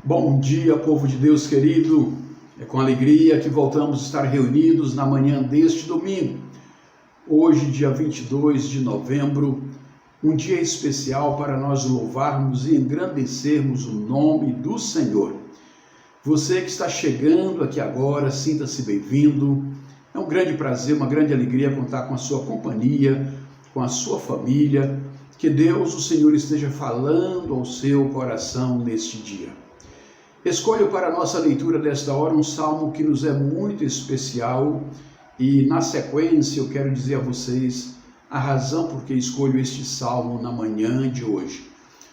Bom dia, povo de Deus querido. É com alegria que voltamos a estar reunidos na manhã deste domingo. Hoje, dia 22 de novembro, um dia especial para nós louvarmos e engrandecermos o nome do Senhor. Você que está chegando aqui agora, sinta-se bem-vindo. É um grande prazer, uma grande alegria contar com a sua companhia, com a sua família. Que Deus, o Senhor, esteja falando ao seu coração neste dia. Escolho para a nossa leitura desta hora um salmo que nos é muito especial e, na sequência, eu quero dizer a vocês a razão por que escolho este salmo na manhã de hoje.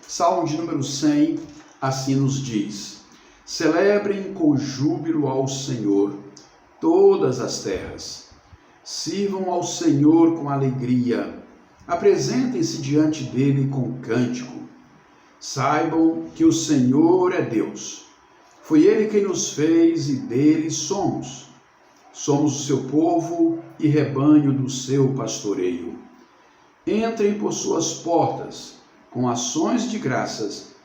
Salmo de número 100, assim nos diz: Celebrem com júbilo ao Senhor todas as terras. Sirvam ao Senhor com alegria. Apresentem-se diante dele com cântico. Saibam que o Senhor é Deus. Foi Ele quem nos fez e dele somos. Somos o seu povo e rebanho do seu pastoreio. Entrem por suas portas com ações de graças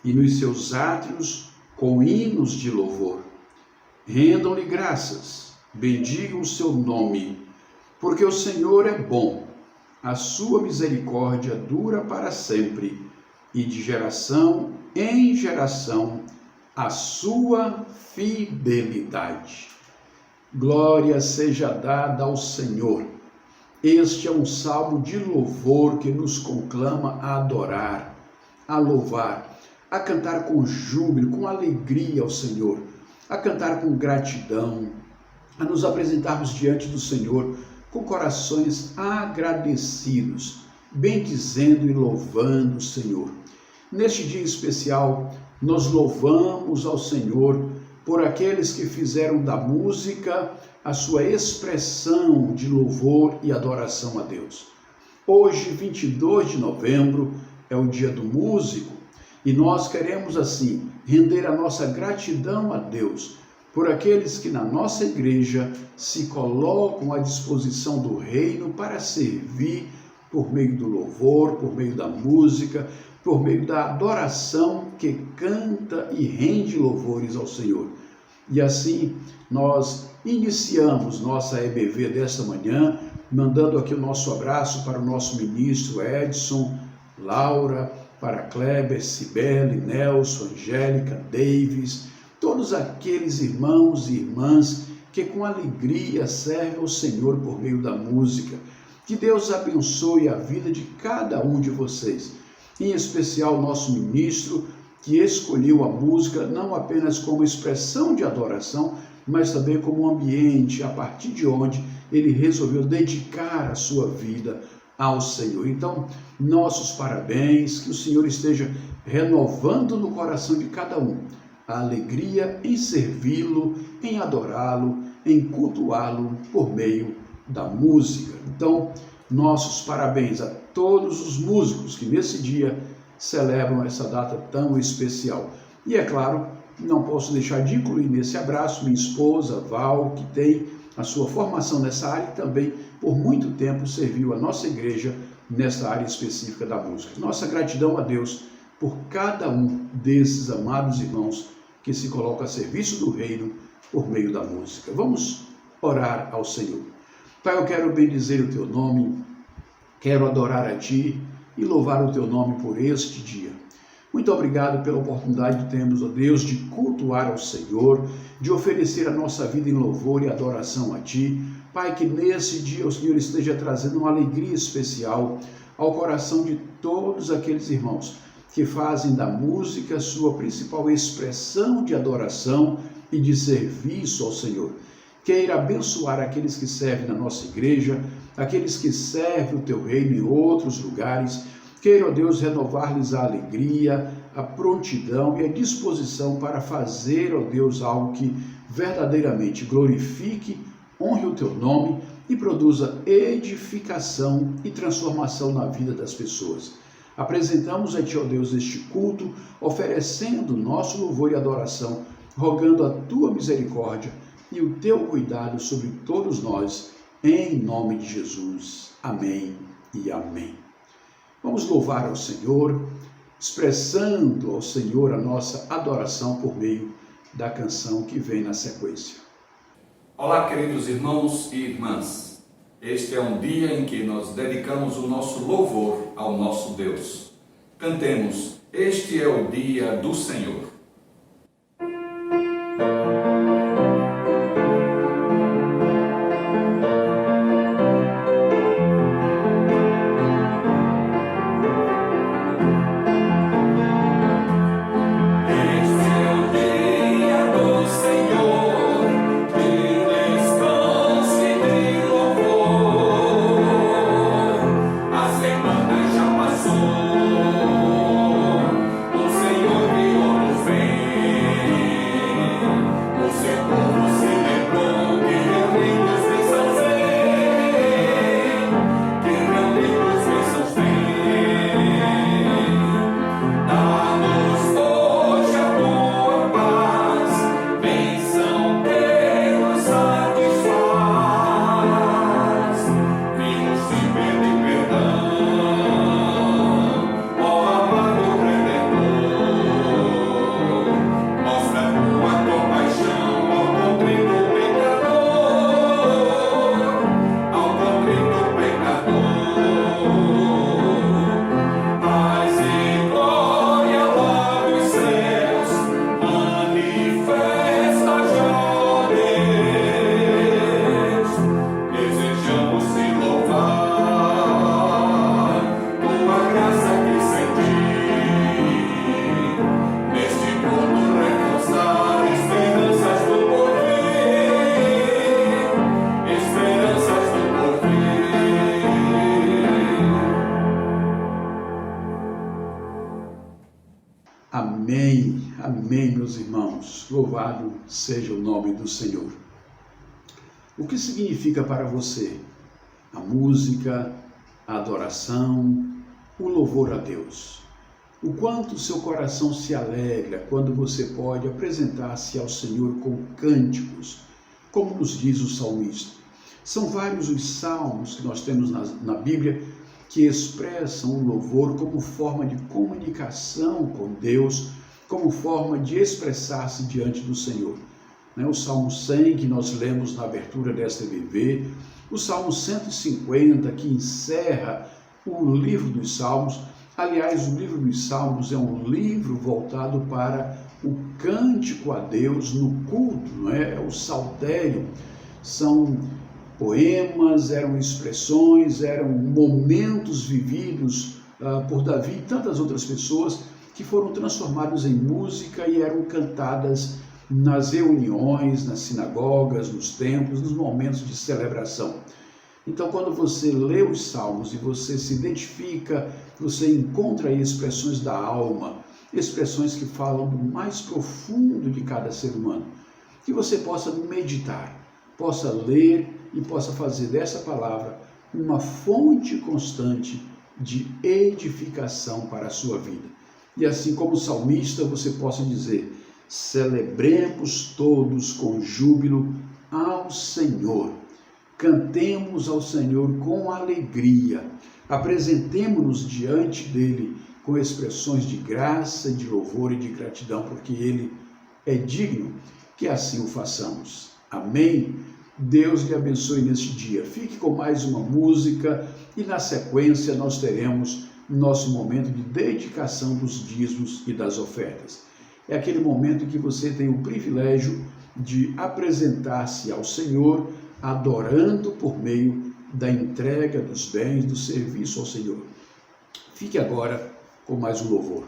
e nos seus átrios com hinos de louvor. Rendam-lhe graças, bendigam o seu nome, porque o Senhor é bom, a sua misericórdia dura para sempre, e de geração em geração a sua fidelidade. Glória seja dada ao Senhor. Este é um salmo de louvor que nos conclama a adorar, a louvar, a cantar com júbilo, com alegria ao Senhor, a cantar com gratidão, a nos apresentarmos diante do Senhor com corações agradecidos, bendizendo e louvando o Senhor. Neste dia especial, nós louvamos ao Senhor por aqueles que fizeram da música a sua expressão de louvor e adoração a Deus. Hoje, 22 de novembro, é o dia do músico e nós queremos, assim, render a nossa gratidão a Deus por aqueles que na nossa igreja se colocam à disposição do reino para servir por meio do louvor, por meio da música, por meio da adoração que canta e rende louvores ao Senhor. E assim nós iniciamos nossa EBV desta manhã, mandando aqui o nosso abraço para o nosso ministro Edson, Laura, para Kleber, Cibele, Nelson, Angélica, Davis, todos aqueles irmãos e irmãs que com alegria servem ao Senhor por meio da música. Que Deus abençoe a vida de cada um de vocês. Em especial o nosso ministro, que escolheu a música não apenas como expressão de adoração, mas também como ambiente a partir de onde ele resolveu dedicar a sua vida ao Senhor. Então, nossos parabéns, que o Senhor esteja renovando no coração de cada um a alegria em servi-lo, em adorá-lo, em cultuá-lo por meio da música. Então, nossos parabéns a todos os músicos que nesse dia celebram essa data tão especial. E é claro, não posso deixar de incluir nesse abraço minha esposa, Val, que tem a sua formação nessa área e também por muito tempo serviu a nossa igreja nessa área específica da música. Nossa gratidão a Deus por cada um desses amados irmãos que se colocam a serviço do reino por meio da música. Vamos orar ao Senhor. Pai, eu quero bendizer o teu nome, quero adorar a ti e louvar o teu nome por este dia. Muito obrigado pela oportunidade que temos, ó Deus, de cultuar ao Senhor, de oferecer a nossa vida em louvor e adoração a ti. Pai, que nesse dia o Senhor esteja trazendo uma alegria especial ao coração de todos aqueles irmãos que fazem da música sua principal expressão de adoração e de serviço ao Senhor. Queira abençoar aqueles que servem na nossa igreja, aqueles que servem o teu reino em outros lugares. Queira, ó Deus, renovar-lhes a alegria, a prontidão e a disposição para fazer, ó Deus, algo que verdadeiramente glorifique, honre o teu nome e produza edificação e transformação na vida das pessoas. Apresentamos a ti, ó Deus, este culto, oferecendo nosso louvor e adoração, rogando a tua misericórdia e o teu cuidado sobre todos nós, em nome de Jesus. Amém e amém. Vamos louvar ao Senhor, expressando ao Senhor a nossa adoração por meio da canção que vem na sequência. Olá, queridos irmãos e irmãs. Este é um dia em que nós dedicamos o nosso louvor ao nosso Deus. Cantemos, este é o dia do Senhor. Amém, amém, meus irmãos. Louvado seja o nome do Senhor. O que significa para você a música, a adoração, o louvor a Deus? O quanto seu coração se alegra quando você pode apresentar-se ao Senhor com cânticos, como nos diz o salmista. São vários os salmos que nós temos na Bíblia que expressam o louvor como forma de comunicação com Deus, como forma de expressar-se diante do Senhor. O Salmo 100, que nós lemos na abertura desta EBV, o Salmo 150, que encerra o livro dos Salmos. Aliás, o livro dos Salmos é um livro voltado para o cântico a Deus no culto, é o saltério. São poemas, eram expressões, eram momentos vividos por Davi e tantas outras pessoas que foram transformados em música e eram cantadas nas reuniões, nas sinagogas, nos templos, nos momentos de celebração. Então, quando você lê os Salmos e você se identifica, você encontra aí expressões da alma, expressões que falam do mais profundo de cada ser humano, que você possa meditar, possa ler e possa fazer dessa palavra uma fonte constante de edificação para a sua vida. E assim como o salmista, você possa dizer: celebremos todos com júbilo ao Senhor, cantemos ao Senhor com alegria, apresentemo-nos diante dele com expressões de graça, de louvor e de gratidão, porque ele é digno. Que assim o façamos. Amém? Deus lhe abençoe neste dia. Fique com mais uma música e na sequência nós teremos nosso momento de dedicação dos dízimos e das ofertas. É aquele momento em que você tem o privilégio de apresentar-se ao Senhor, adorando por meio da entrega dos bens, do serviço ao Senhor. Fique agora com mais um louvor.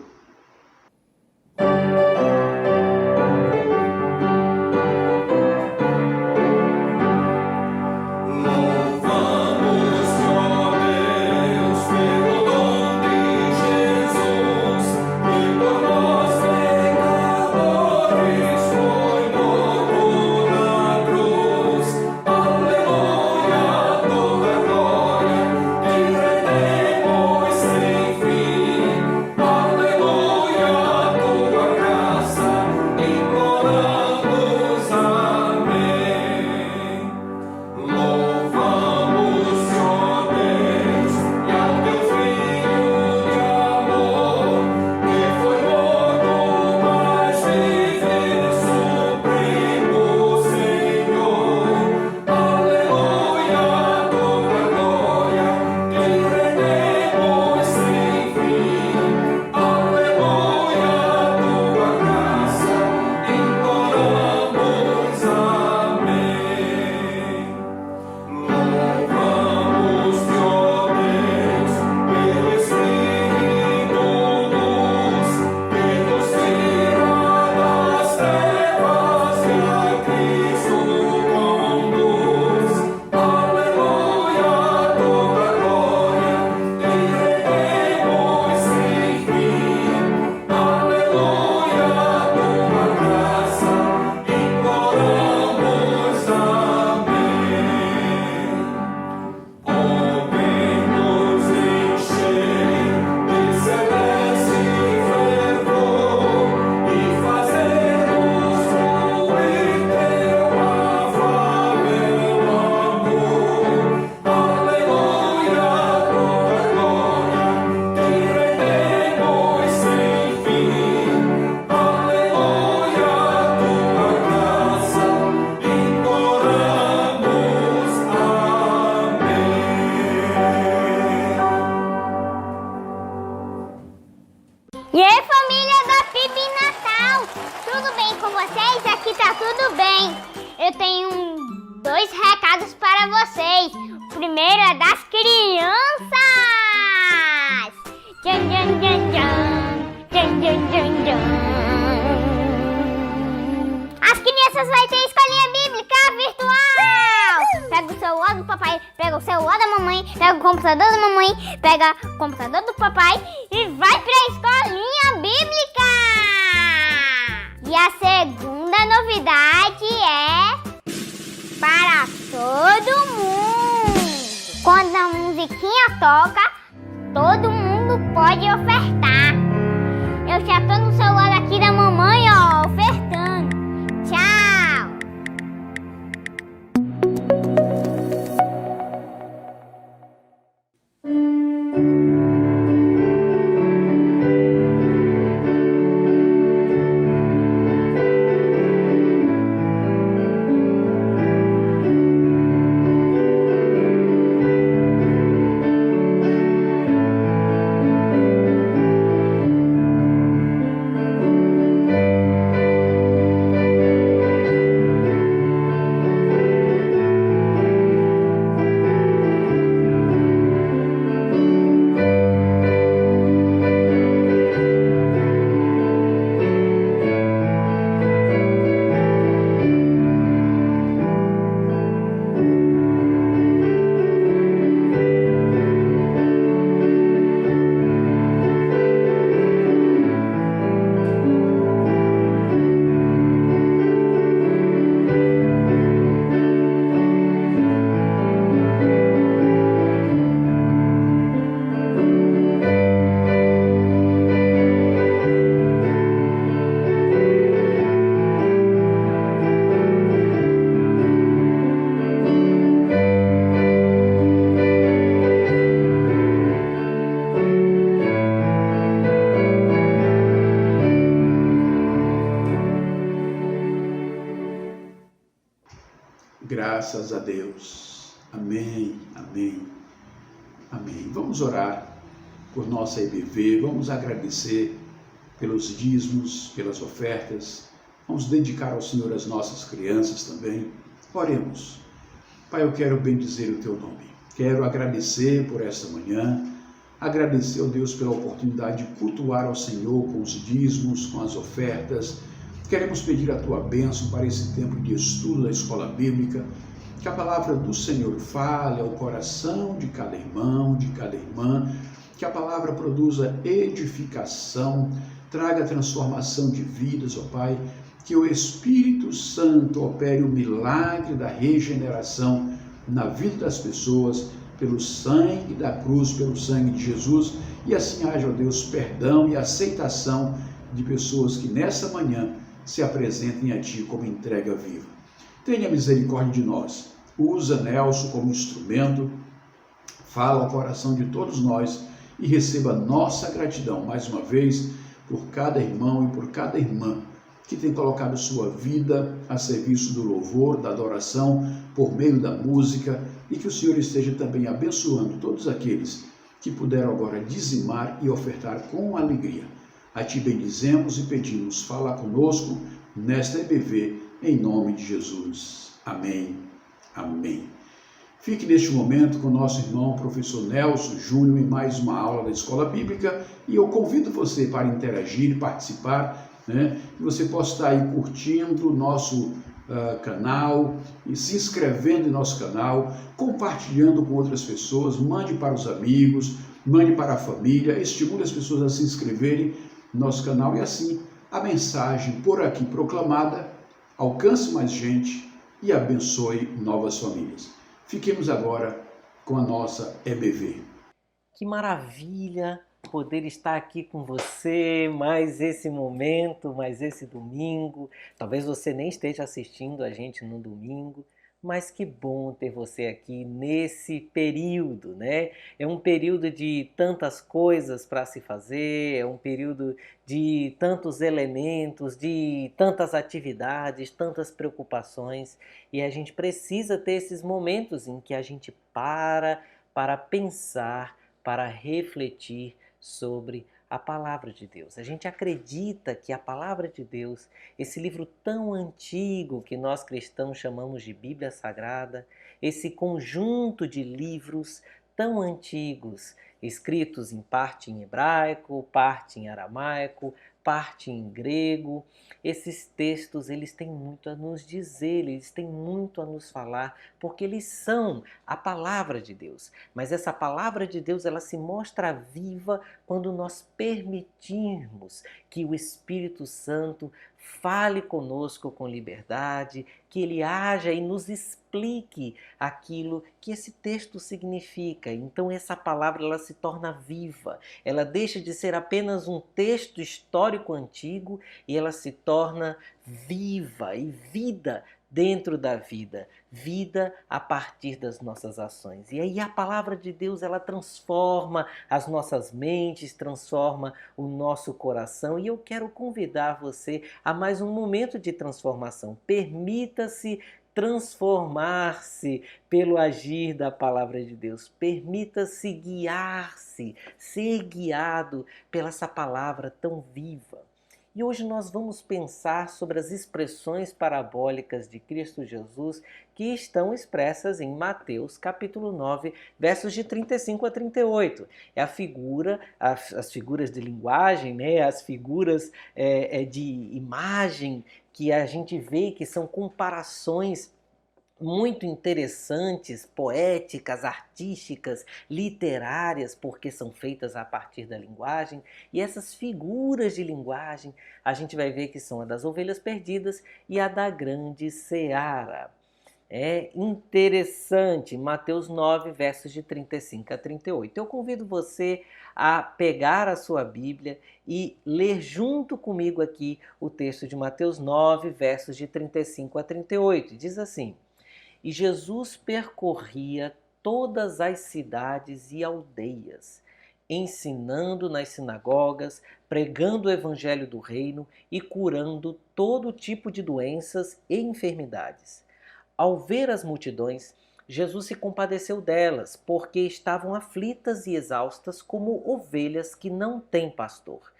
tudo bem com vocês? Aqui tá tudo bem. Eu tenho dois recados para vocês. O primeiro é das crianças. Tchan, tchan, tchan, tchan. Tchan, tchan, tchan, tchan. As crianças vão ter escolinha bíblica virtual. Pega o celular do papai, pega o celular da mamãe, pega o computador da mamãe, pega o computador do papai e vai pra escolinha bíblica. E a segunda novidade é para todo mundo. Quando a musiquinha toca, todo mundo pode ofertar. Eu já tô no celular aqui da mamãe, ó, ofertando. Tchau! Graças a Deus. Amém, amém, amém. Vamos orar por nossa EBV, vamos agradecer pelos dízimos, pelas ofertas, vamos dedicar ao Senhor as nossas crianças também. Oremos. Pai, eu quero bendizer o Teu nome. Quero agradecer por esta manhã, agradecer, ó Deus, pela oportunidade de cultuar ao Senhor com os dízimos, com as ofertas. Queremos pedir a Tua bênção para esse tempo de estudo da escola bíblica, que a palavra do Senhor fale ao coração de cada irmão, de cada irmã, que a palavra produza edificação, traga transformação de vidas, ó Pai, que o Espírito Santo opere o milagre da regeneração na vida das pessoas, pelo sangue da cruz, pelo sangue de Jesus, e assim haja, ó Deus, perdão e aceitação de pessoas que nessa manhã se apresentem a Ti como entrega viva. Tenha misericórdia de nós. Usa Nelson como instrumento, fala ao coração de todos nós e receba nossa gratidão, mais uma vez, por cada irmão e por cada irmã que tem colocado sua vida a serviço do louvor, da adoração, por meio da música, e que o Senhor esteja também abençoando todos aqueles que puderam agora dizimar e ofertar com alegria. A Ti bendizemos e pedimos, fala conosco nesta EBV, em nome de Jesus. Amém. Amém. Fique neste momento com o nosso irmão professor Nelson Júnior em mais uma aula da Escola Bíblica, e eu convido você para interagir, participar, que você possa estar aí curtindo o nosso canal e se inscrevendo em nosso canal, compartilhando com outras pessoas, mande para os amigos, mande para a família, estimule as pessoas a se inscreverem no nosso canal e assim a mensagem por aqui proclamada alcance mais gente e abençoe novas famílias. Fiquemos agora com a nossa EBV. Que maravilha poder estar aqui com você, mais esse momento, mais esse domingo. Talvez você nem esteja assistindo a gente no domingo, mas que bom ter você aqui nesse período, né? É um período de tantas coisas para se fazer, é um período de tantos elementos, de tantas atividades, tantas preocupações, e a gente precisa ter esses momentos em que a gente para pensar, para refletir sobre a palavra de Deus. A gente acredita que a palavra de Deus, esse livro tão antigo que nós cristãos chamamos de Bíblia Sagrada, esse conjunto de livros tão antigos, escritos em parte em hebraico, parte em aramaico, parte em grego, esses textos eles têm muito a nos dizer, eles têm muito a nos falar, porque eles são a palavra de Deus. Mas essa palavra de Deus ela se mostra viva quando nós permitirmos que o Espírito Santo fale conosco com liberdade, que ele haja e nos explique aquilo que esse texto significa. Então essa palavra ela se torna viva, ela deixa de ser apenas um texto histórico antigo e ela se torna viva e vida dentro da vida, vida a partir das nossas ações. E aí a palavra de Deus ela transforma as nossas mentes, transforma o nosso coração. E eu quero convidar você a mais um momento de transformação. Permita-se transformar-se pelo agir da palavra de Deus. Permita-se guiar-se, ser guiado pela essa palavra tão viva. E hoje nós vamos pensar sobre as expressões parabólicas de Cristo Jesus que estão expressas em Mateus capítulo 9, versos de 35 a 38. É a figura, as figuras de linguagem, né? As figuras de imagem que a gente vê que são comparações muito interessantes, poéticas, artísticas, literárias, porque são feitas a partir da linguagem. E essas figuras de linguagem a gente vai ver que são a das ovelhas perdidas e a da grande seara. É interessante, Mateus 9, versos de 35 a 38. Eu convido você a pegar a sua Bíblia e ler junto comigo aqui o texto de Mateus 9, versos de 35 a 38. Diz assim: E Jesus percorria todas as cidades e aldeias, ensinando nas sinagogas, pregando o evangelho do reino e curando todo tipo de doenças e enfermidades. Ao ver as multidões, Jesus se compadeceu delas, porque estavam aflitas e exaustas como ovelhas que não têm pastor.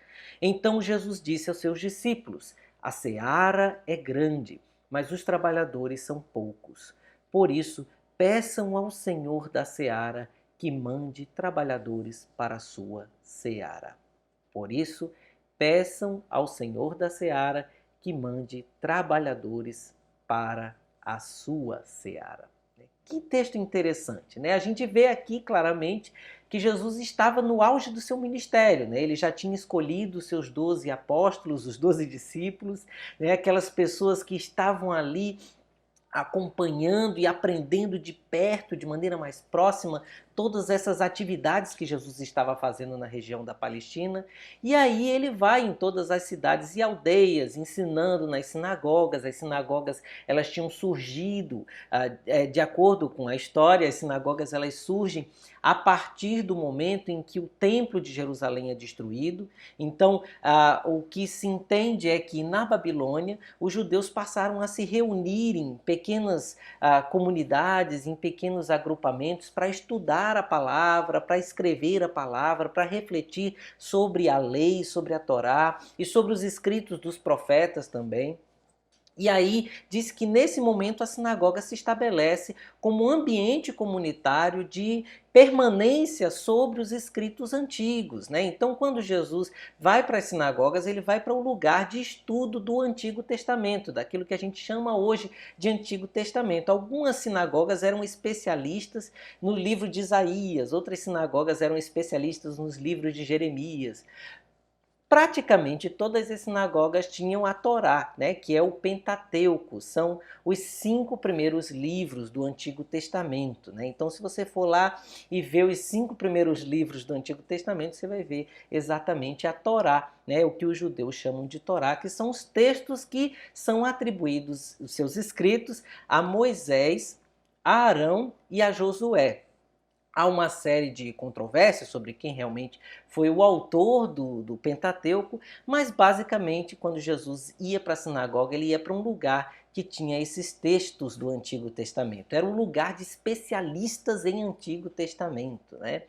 Então Jesus disse aos seus discípulos: A seara é grande, mas os trabalhadores são poucos. Por isso, peçam ao Senhor da seara que mande trabalhadores para a sua seara. Por isso, peçam ao Senhor da seara que mande trabalhadores para a sua seara. Que texto interessante, né? A gente vê aqui claramente que Jesus estava no auge do seu ministério, né? Ele já tinha escolhido os seus 12 apóstolos, os 12 discípulos, né? Aquelas pessoas que estavam ali acompanhando e aprendendo de perto, de maneira mais próxima, todas essas atividades que Jesus estava fazendo na região da Palestina. E aí ele vai em todas as cidades e aldeias, ensinando nas sinagogas. As sinagogas elas tinham surgido, de acordo com a história, as sinagogas elas surgem a partir do momento em que o templo de Jerusalém é destruído. Então, o que se entende é que na Babilônia os judeus passaram a se reunir em pequenas comunidades, em pequenos agrupamentos para estudar a palavra, para escrever a palavra, para refletir sobre a lei, sobre a Torá e sobre os escritos dos profetas também. E aí diz que nesse momento a sinagoga se estabelece como um ambiente comunitário de permanência sobre os escritos antigos, né? Então, quando Jesus vai para as sinagogas, ele vai para um lugar de estudo do Antigo Testamento, daquilo que a gente chama hoje de Antigo Testamento. Algumas sinagogas eram especialistas no livro de Isaías, outras sinagogas eram especialistas nos livros de Jeremias. Praticamente todas as sinagogas tinham a Torá, né, que é o Pentateuco, são os 5 primeiros livros do Antigo Testamento, né? Então, se você for lá e ver os 5 primeiros livros do Antigo Testamento, você vai ver exatamente a Torá, né, o que os judeus chamam de Torá, que são os textos que são atribuídos, os seus escritos, a Moisés, a Arão e a Josué. Há uma série de controvérsias sobre quem realmente foi o autor do Pentateuco, mas basicamente quando Jesus ia para a sinagoga, ele ia para um lugar que tinha esses textos do Antigo Testamento. Era um lugar de especialistas em Antigo Testamento, né?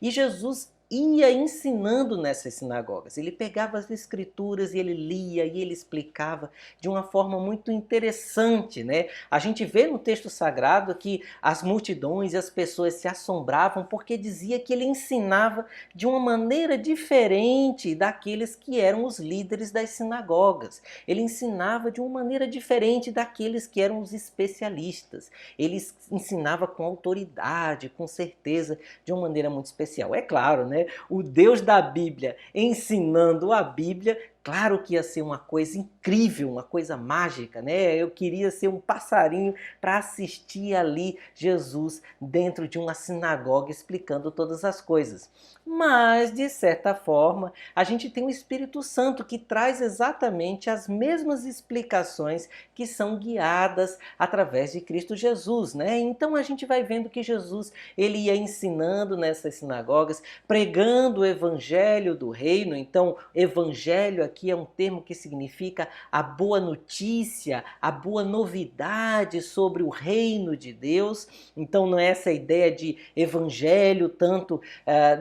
E Jesus ia ensinando nessas sinagogas. Ele pegava as escrituras e ele lia e ele explicava de uma forma muito interessante, né? A gente vê no texto sagrado que as multidões e as pessoas se assombravam porque dizia que ele ensinava de uma maneira diferente daqueles que eram os líderes das sinagogas. Ele ensinava de uma maneira diferente daqueles que eram os especialistas. Ele ensinava com autoridade, com certeza, de uma maneira muito especial. É claro, né? O Deus da Bíblia ensinando a Bíblia, claro que ia ser uma coisa incrível, uma coisa mágica, né? Eu queria ser um passarinho para assistir ali Jesus dentro de uma sinagoga explicando todas as coisas. Mas, de certa forma, a gente tem o Espírito Santo que traz exatamente as mesmas explicações que são guiadas através de Cristo Jesus, né? Então a gente vai vendo que Jesus, ele ia ensinando nessas sinagogas, pregando o evangelho do reino. Então, evangelho aqui é um termo que significa a boa notícia, a boa novidade sobre o reino de Deus. Então não é essa ideia de evangelho tanto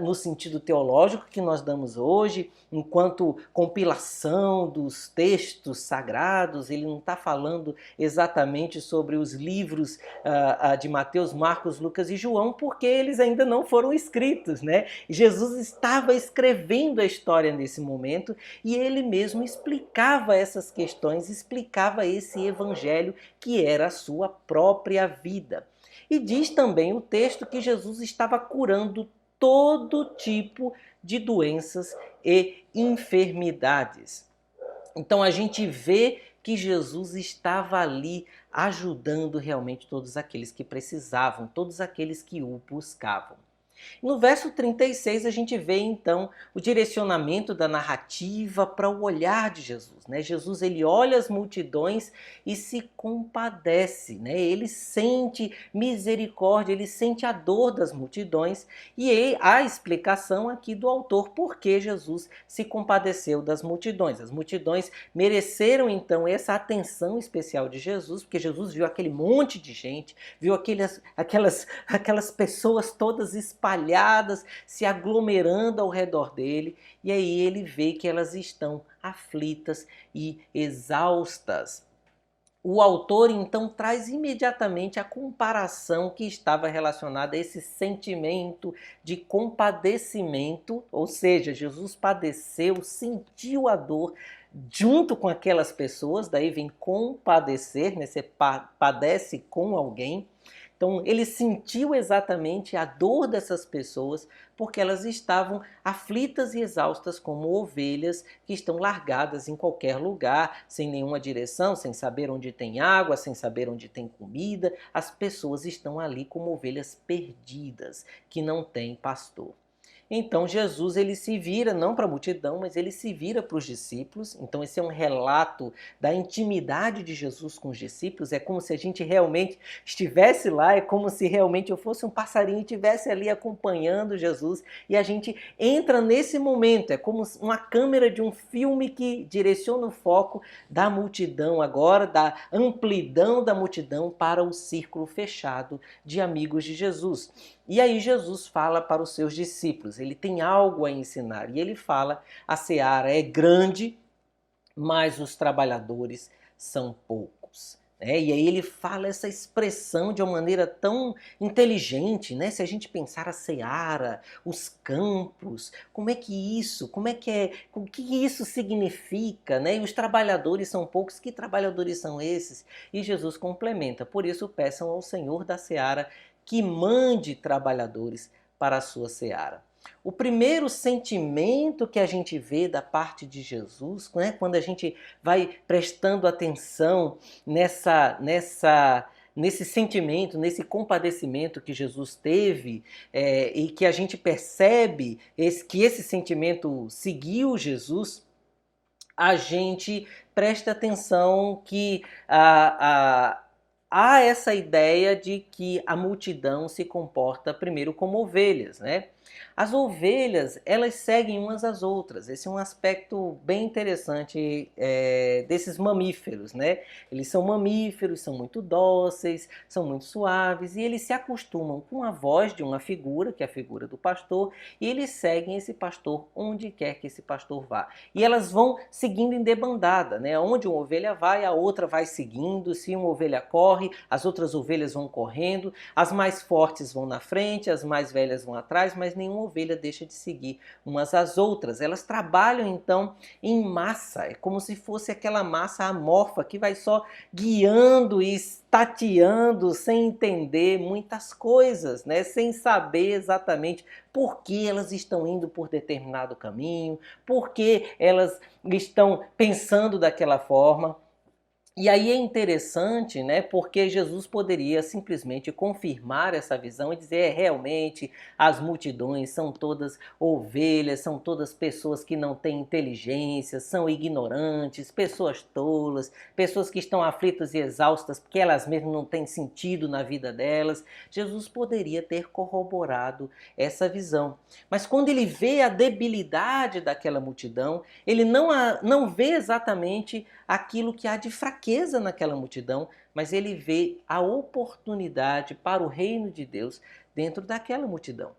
no sentido teológico que nós damos hoje, enquanto compilação dos textos sagrados. Ele não está falando exatamente sobre os livros de Mateus, Marcos, Lucas e João, porque eles ainda não foram escritos, né? Jesus estava escrevendo a história nesse momento e ele mesmo explicava essas questões, explicava esse evangelho que era a sua própria vida. E diz também o texto que Jesus estava curando todo tipo de doenças e enfermidades. Então a gente vê que Jesus estava ali ajudando realmente todos aqueles que precisavam, todos aqueles que o buscavam. No verso 36 a gente vê então o direcionamento da narrativa para o olhar de Jesus, né? Jesus, ele olha as multidões e se compadece, né? Ele sente misericórdia, ele sente a dor das multidões e há explicação aqui do autor por que Jesus se compadeceu das multidões. As multidões mereceram então essa atenção especial de Jesus, porque Jesus viu aquele monte de gente, viu aquelas pessoas todas espalhadas, se aglomerando ao redor dele, e aí ele vê que elas estão aflitas e exaustas. O autor então traz imediatamente a comparação que estava relacionada a esse sentimento de compadecimento, ou seja, Jesus padeceu, sentiu a dor junto com aquelas pessoas, daí vem compadecer, né? Você padece com alguém. Então ele sentiu exatamente a dor dessas pessoas porque elas estavam aflitas e exaustas como ovelhas que estão largadas em qualquer lugar, sem nenhuma direção, sem saber onde tem água, sem saber onde tem comida. As pessoas estão ali como ovelhas perdidas, que não têm pastor. Então Jesus, ele se vira, não para a multidão, mas ele se vira para os discípulos. Então esse é um relato da intimidade de Jesus com os discípulos. É como se a gente realmente estivesse lá, é como se realmente eu fosse um passarinho e estivesse ali acompanhando Jesus. E a gente entra nesse momento, é como uma câmera de um filme que direciona o foco da multidão agora, da amplidão da multidão para o círculo fechado de amigos de Jesus. E aí Jesus fala para os seus discípulos, ele tem algo a ensinar. E ele fala, a seara é grande, mas os trabalhadores são poucos. E aí ele fala essa expressão de uma maneira tão inteligente, né? Se a gente pensar a seara, os campos, o que isso significa, né? E os trabalhadores são poucos, que trabalhadores são esses? E Jesus complementa, por isso peçam ao Senhor da seara que mande trabalhadores para a sua seara. O primeiro sentimento que a gente vê da parte de Jesus, né, quando a gente vai prestando atenção nesse sentimento, nesse compadecimento que Jesus teve, e que a gente percebe que esse sentimento seguiu Jesus, a gente presta atenção que há essa ideia de que a multidão se comporta primeiro como ovelhas, né? As ovelhas, elas seguem umas às outras. Esse é um aspecto bem interessante desses mamíferos, né? Eles são mamíferos, são muito dóceis, são muito suaves e eles se acostumam com a voz de uma figura, que é a figura do pastor, e eles seguem esse pastor onde quer que esse pastor vá. E elas vão seguindo em debandada, né? Onde uma ovelha vai, a outra vai seguindo. Se uma ovelha corre, as outras ovelhas vão correndo. As mais fortes vão na frente, as mais velhas vão atrás, mas nenhuma ovelha deixa de seguir umas às outras. Elas trabalham então em massa, é como se fosse aquela massa amorfa que vai só guiando e tateando sem entender muitas coisas, né? Sem saber exatamente por que elas estão indo por determinado caminho, por que elas estão pensando daquela forma. E aí é interessante, né, porque Jesus poderia simplesmente confirmar essa visão e dizer, realmente as multidões são todas ovelhas, são todas pessoas que não têm inteligência, são ignorantes, pessoas tolas, pessoas que estão aflitas e exaustas porque elas mesmas não têm sentido na vida delas. Jesus poderia ter corroborado essa visão. Mas quando ele vê a debilidade daquela multidão, ele não vê exatamente aquilo que há de fraqueza naquela multidão, mas ele vê a oportunidade para o reino de Deus dentro daquela multidão.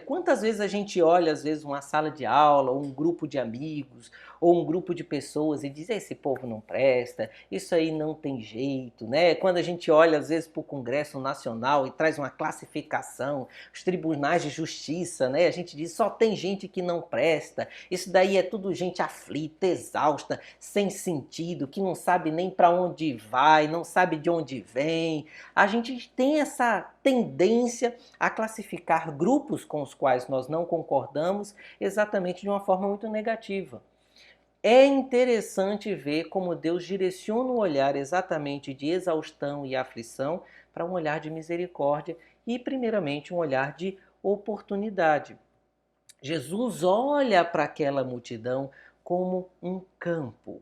Quantas vezes a gente olha, às vezes, uma sala de aula, ou um grupo de amigos, ou um grupo de pessoas e diz, esse povo não presta, isso aí não tem jeito, né? Quando a gente olha, às vezes, para o Congresso Nacional e traz uma classificação, os tribunais de justiça, né? A gente diz, só tem gente que não presta, isso daí é tudo gente aflita, exausta, sem sentido, que não sabe nem para onde vai, não sabe de onde vem. A gente tem essa tendência a classificar grupos com os quais nós não concordamos exatamente de uma forma muito negativa. É interessante ver como Deus direciona o olhar exatamente de exaustão e aflição para um olhar de misericórdia e, primeiramente, um olhar de oportunidade. Jesus olha para aquela multidão como um campo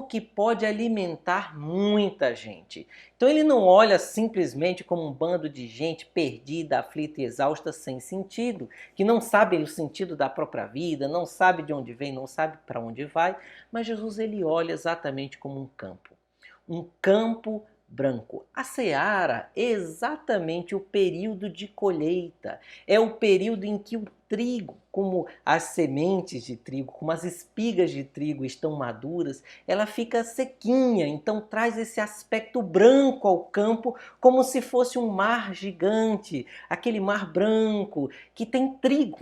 que pode alimentar muita gente. Então ele não olha simplesmente como um bando de gente perdida, aflita e exausta sem sentido, que não sabe o sentido da própria vida, não sabe de onde vem, não sabe para onde vai, mas Jesus ele olha exatamente como um campo branco. A seara é exatamente o período de colheita, é o período em que o trigo, como as sementes de trigo, como as espigas de trigo estão maduras, ela fica sequinha, então traz esse aspecto branco ao campo, como se fosse um mar gigante, aquele mar branco que tem trigo.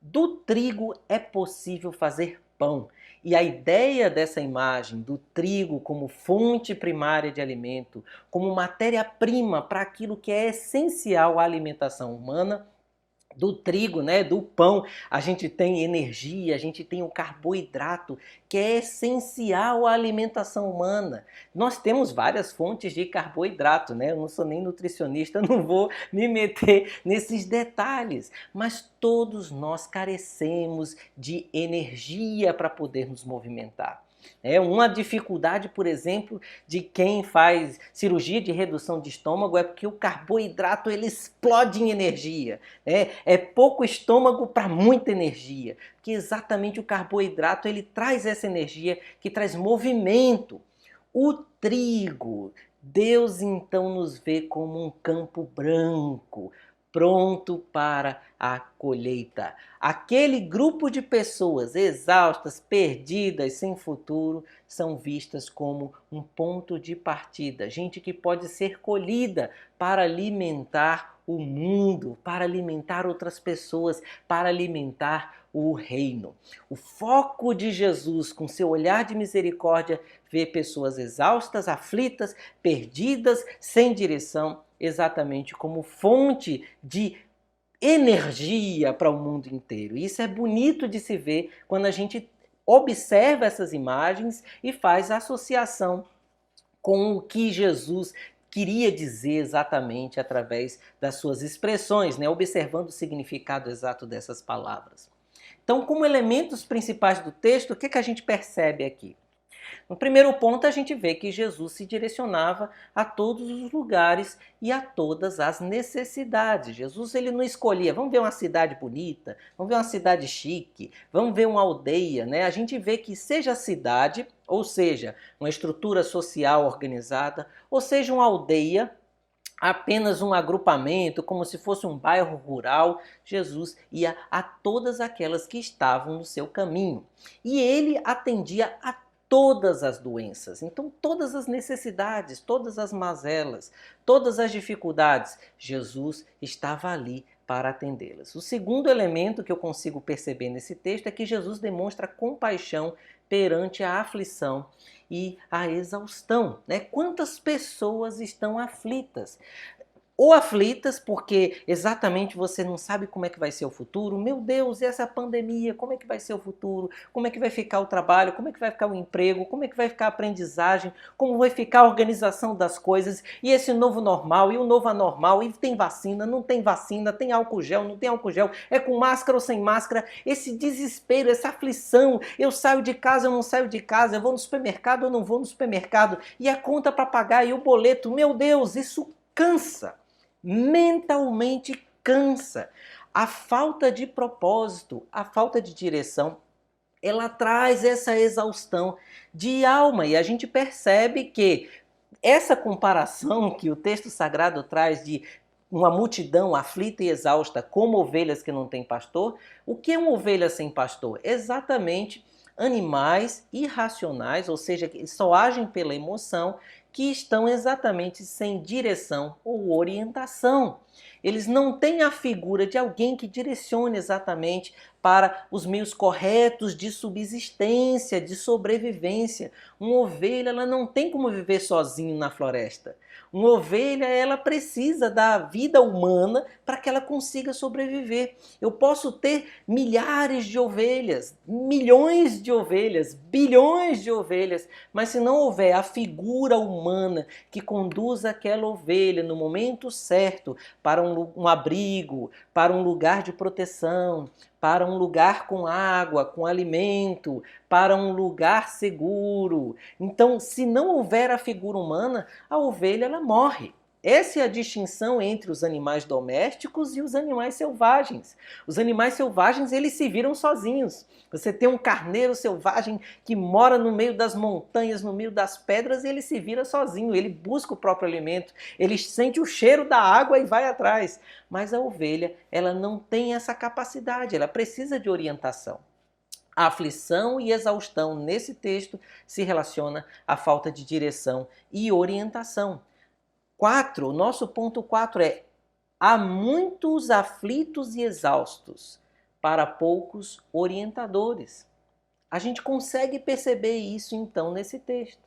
Do trigo é possível fazer pão. E a ideia dessa imagem do trigo como fonte primária de alimento, como matéria-prima para aquilo que é essencial à alimentação humana, do trigo, né, do pão, a gente tem energia, a gente tem o carboidrato, que é essencial à alimentação humana. Nós temos várias fontes de carboidrato, né? Eu não sou nem nutricionista, não vou me meter nesses detalhes, mas todos nós carecemos de energia para poder nos movimentar. É uma dificuldade, por exemplo, de quem faz cirurgia de redução de estômago é porque o carboidrato ele explode em energia. É pouco estômago para muita energia, porque exatamente o carboidrato ele traz essa energia que traz movimento. O trigo, Deus então nos vê como um campo branco, pronto para a colheita. Aquele grupo de pessoas exaustas, perdidas, sem futuro, são vistas como um ponto de partida. Gente que pode ser colhida para alimentar o mundo, para alimentar outras pessoas, para alimentar o reino. O foco de Jesus, com seu olhar de misericórdia, vê pessoas exaustas, aflitas, perdidas, sem direção, exatamente como fonte de energia para o mundo inteiro. E isso é bonito de se ver quando a gente observa essas imagens e faz associação com o que Jesus queria dizer exatamente através das suas expressões, né? Observando o significado exato dessas palavras. Então, como elementos principais do texto, o que a gente percebe aqui? No primeiro ponto, a gente vê que Jesus se direcionava a todos os lugares e a todas as necessidades. Jesus ele não escolhia, vamos ver uma cidade bonita, vamos ver uma cidade chique, vamos ver uma aldeia, né? A gente vê que seja a cidade, ou seja, uma estrutura social organizada, ou seja, uma aldeia, apenas um agrupamento, como se fosse um bairro rural, Jesus ia a todas aquelas que estavam no seu caminho. E ele atendia a todas as doenças, então todas as necessidades, todas as mazelas, todas as dificuldades, Jesus estava ali para atendê-las. O segundo elemento que eu consigo perceber nesse texto é que Jesus demonstra compaixão perante a aflição e a exaustão, né? Quantas pessoas estão aflitas? Ou aflitas porque exatamente você não sabe como é que vai ser o futuro. Meu Deus, e essa pandemia, como é que vai ser o futuro? Como é que vai ficar o trabalho? Como é que vai ficar o emprego? Como é que vai ficar a aprendizagem? Como vai ficar a organização das coisas? E esse novo normal, e o novo anormal, e tem vacina, não tem vacina, tem álcool gel, não tem álcool gel, é com máscara ou sem máscara? Esse desespero, essa aflição, eu saio de casa, eu não saio de casa, eu vou no supermercado, eu não vou no supermercado, e a conta para pagar, e o boleto, meu Deus, isso cansa. Mentalmente cansa. A falta de propósito, a falta de direção, ela traz essa exaustão de alma. E a gente percebe que essa comparação que o texto sagrado traz de uma multidão aflita e exausta como ovelhas que não têm pastor, o que é uma ovelha sem pastor? Exatamente animais irracionais, ou seja, que só agem pela emoção, que estão exatamente sem direção ou orientação. Eles não têm a figura de alguém que direcione exatamente para os meios corretos de subsistência, de sobrevivência. Uma ovelha, ela não tem como viver sozinho na floresta. Uma ovelha, ela precisa da vida humana para que ela consiga sobreviver. Eu posso ter milhares de ovelhas, milhões de ovelhas, bilhões de ovelhas, mas se não houver a figura humana que conduza aquela ovelha no momento certo para um abrigo, para um lugar de proteção, para um lugar com água, com alimento, para um lugar seguro. Então, se não houver a figura humana, a ovelha ela morre. Essa é a distinção entre os animais domésticos e os animais selvagens. Os animais selvagens, eles se viram sozinhos. Você tem um carneiro selvagem que mora no meio das montanhas, no meio das pedras, e ele se vira sozinho, ele busca o próprio alimento, ele sente o cheiro da água e vai atrás. Mas a ovelha, ela não tem essa capacidade, ela precisa de orientação. A aflição e exaustão nesse texto se relaciona à falta de direção e orientação. O nosso ponto 4 é: há muitos aflitos e exaustos, para poucos orientadores. A gente consegue perceber isso então nesse texto.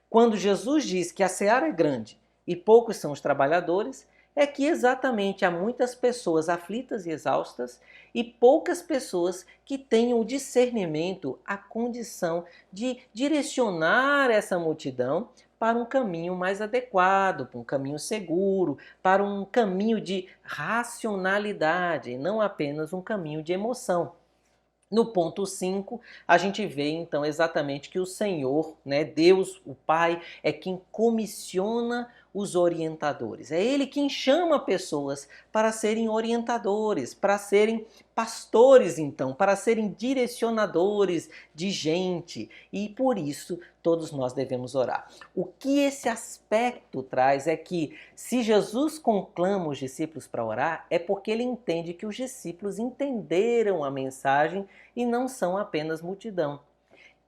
Quando Jesus diz que a seara é grande e poucos são os trabalhadores, é que exatamente há muitas pessoas aflitas e exaustas e poucas pessoas que tenham o discernimento, a condição de direcionar essa multidão para um caminho mais adequado, para um caminho seguro, para um caminho de racionalidade, e não apenas um caminho de emoção. No ponto 5, a gente vê então exatamente que o Senhor, né, Deus, o Pai, é quem comissiona os orientadores. É Ele quem chama pessoas para serem orientadores, para serem pastores então, para serem direcionadores de gente. E por isso todos nós devemos orar. O que esse aspecto traz é que se Jesus conclama os discípulos para orar, é porque Ele entende que os discípulos entenderam a mensagem e não são apenas multidão.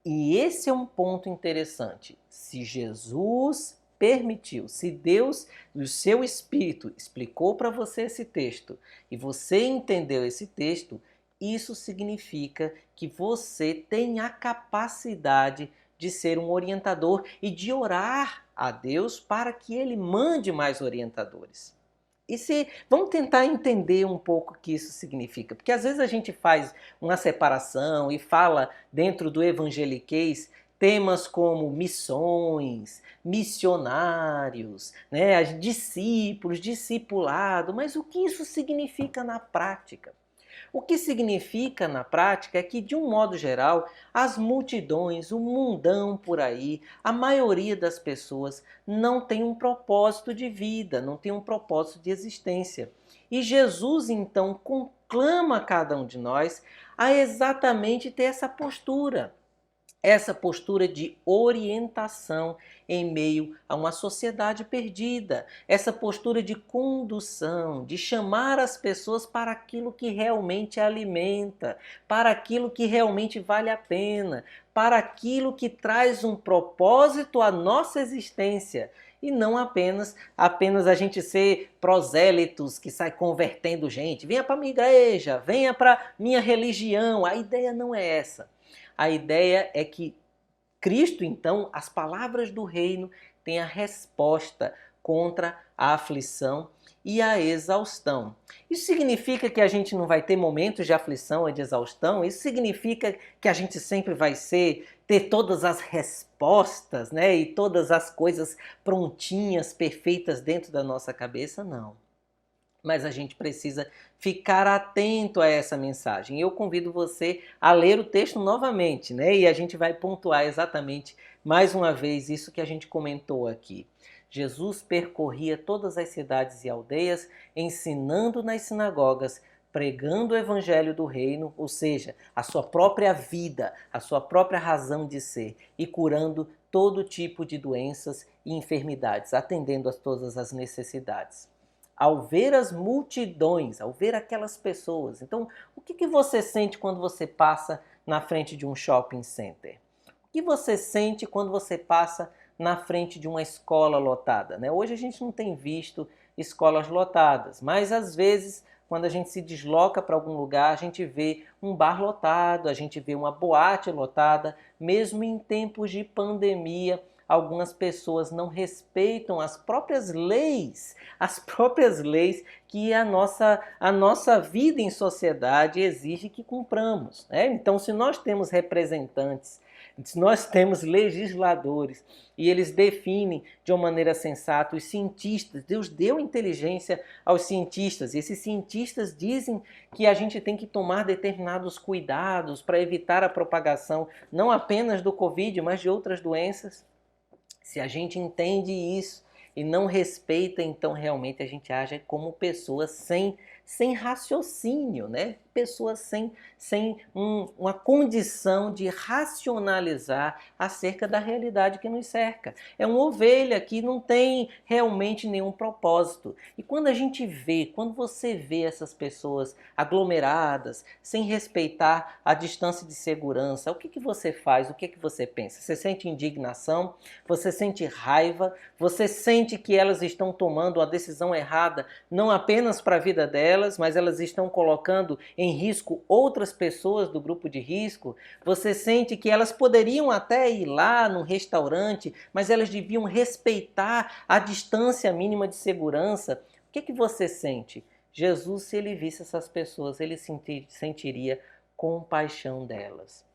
E esse é um ponto interessante. Se Jesus permitiu, se Deus, o seu Espírito, explicou para você esse texto e você entendeu esse texto, isso significa que você tem a capacidade de ser um orientador e de orar a Deus para que Ele mande mais orientadores. Vamos tentar entender um pouco o que isso significa, porque às vezes a gente faz uma separação e fala dentro do evangeliquez temas como missões, missionários, né, discípulos, discipulado, mas o que isso significa na prática? O que significa na prática é que, de um modo geral, as multidões, o mundão por aí, a maioria das pessoas não tem um propósito de vida, não tem um propósito de existência. E Jesus então conclama cada um de nós a exatamente ter essa postura de orientação em meio a uma sociedade perdida, essa postura de condução, de chamar as pessoas para aquilo que realmente alimenta, para aquilo que realmente vale a pena, para aquilo que traz um propósito à nossa existência. E não apenas a gente ser prosélitos que sai convertendo gente. Venha para a minha igreja, venha para minha religião. A ideia não é essa. A ideia é que Cristo, então, as palavras do reino, têm a resposta contra a aflição e a exaustão. Isso significa que a gente não vai ter momentos de aflição e de exaustão? Isso significa que a gente sempre vai ter todas as respostas, né? E todas as coisas prontinhas, perfeitas dentro da nossa cabeça? Não. Mas a gente precisa ficar atento a essa mensagem. Eu convido você a ler o texto novamente, né? E a gente vai pontuar exatamente, mais uma vez, isso que a gente comentou aqui. Jesus percorria todas as cidades e aldeias, ensinando nas sinagogas, pregando o evangelho do reino, ou seja, a sua própria vida, a sua própria razão de ser, e curando todo tipo de doenças e enfermidades, atendendo a todas as necessidades. Ao ver as multidões, ao ver aquelas pessoas. Então, o que você sente quando você passa na frente de um shopping center? O que você sente quando você passa na frente de uma escola lotada, né? Hoje a gente não tem visto escolas lotadas, mas às vezes, quando a gente se desloca para algum lugar, a gente vê um bar lotado, a gente vê uma boate lotada, mesmo em tempos de pandemia. Algumas pessoas não respeitam as próprias leis que a nossa vida em sociedade exige que cumpramos, né? Então, se nós temos representantes, se nós temos legisladores e eles definem de uma maneira sensata, os cientistas, Deus deu inteligência aos cientistas, e esses cientistas dizem que a gente tem que tomar determinados cuidados para evitar a propagação não apenas do Covid, mas de outras doenças. Se a gente entende isso e não respeita, então realmente a gente age como pessoas sem raciocínio, né? Pessoas sem uma condição de racionalizar acerca da realidade que nos cerca. É uma ovelha que não tem realmente nenhum propósito. E quando você vê essas pessoas aglomeradas, sem respeitar a distância de segurança, o que você faz? O que você pensa? Você sente indignação? Você sente raiva? Você sente que elas estão tomando a decisão errada, não apenas para a vida delas, mas elas estão colocando em risco outras pessoas do grupo de risco? Você sente que elas poderiam até ir lá no restaurante, mas elas deviam respeitar a distância mínima de segurança? O que você sente? Jesus, se ele visse essas pessoas, ele sentiria compaixão delas.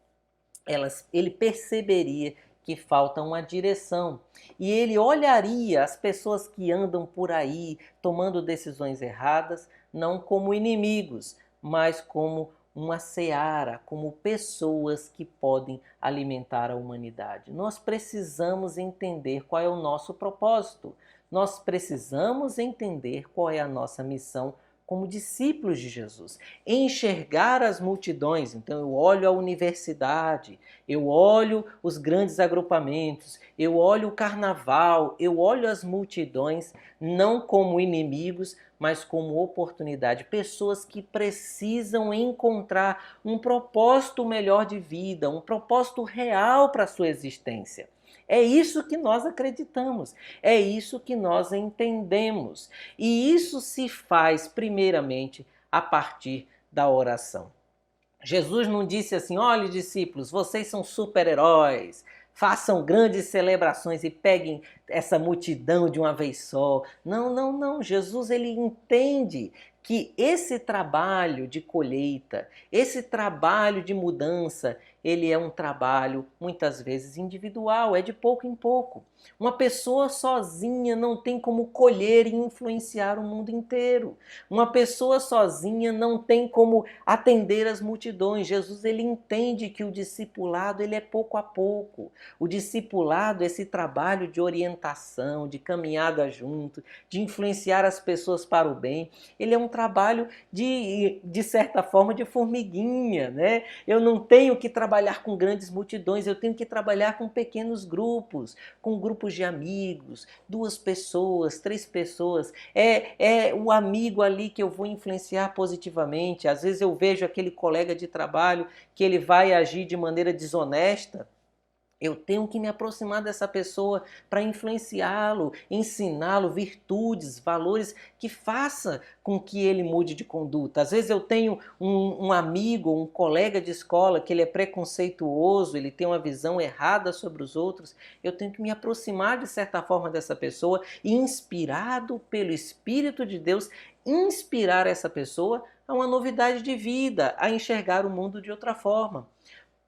Ele perceberia que falta uma direção. E ele olharia as pessoas que andam por aí tomando decisões erradas, não como inimigos, mas como uma seara, como pessoas que podem alimentar a humanidade. Nós precisamos entender qual é o nosso propósito. Nós precisamos entender qual é a nossa missão como discípulos de Jesus. Enxergar as multidões. Então eu olho a universidade, eu olho os grandes agrupamentos, eu olho o carnaval, eu olho as multidões não como inimigos, mas como oportunidade. Pessoas que precisam encontrar um propósito melhor de vida, um propósito real para a sua existência. É isso que nós acreditamos, é isso que nós entendemos. E isso se faz, primeiramente, a partir da oração. Jesus não disse assim: olha, discípulos, vocês são super-heróis, façam grandes celebrações e peguem essa multidão de uma vez só. Não. Jesus, ele entende que esse trabalho de colheita, esse trabalho de mudança, ele é um trabalho, muitas vezes, individual, é de pouco em pouco. Uma pessoa sozinha não tem como colher e influenciar o mundo inteiro. Uma pessoa sozinha não tem como atender as multidões. Jesus, ele entende que o discipulado, ele é pouco a pouco. O discipulado, esse trabalho de orientação, de caminhada junto, de influenciar as pessoas para o bem, ele é um trabalho de certa forma, de formiguinha, né? Eu não tenho que trabalhar com grandes multidões, eu tenho que trabalhar com pequenos grupos, com grupos de amigos, 2 pessoas, 3 pessoas. É o amigo ali que eu vou influenciar positivamente. Às vezes eu vejo aquele colega de trabalho que ele vai agir de maneira desonesta. Eu tenho que me aproximar dessa pessoa para influenciá-lo, ensiná-lo virtudes, valores que faça com que ele mude de conduta. Às vezes eu tenho um amigo, um colega de escola que ele é preconceituoso, ele tem uma visão errada sobre os outros. Eu tenho que me aproximar de certa forma dessa pessoa e, inspirado pelo Espírito de Deus, inspirar essa pessoa a uma novidade de vida, a enxergar o mundo de outra forma.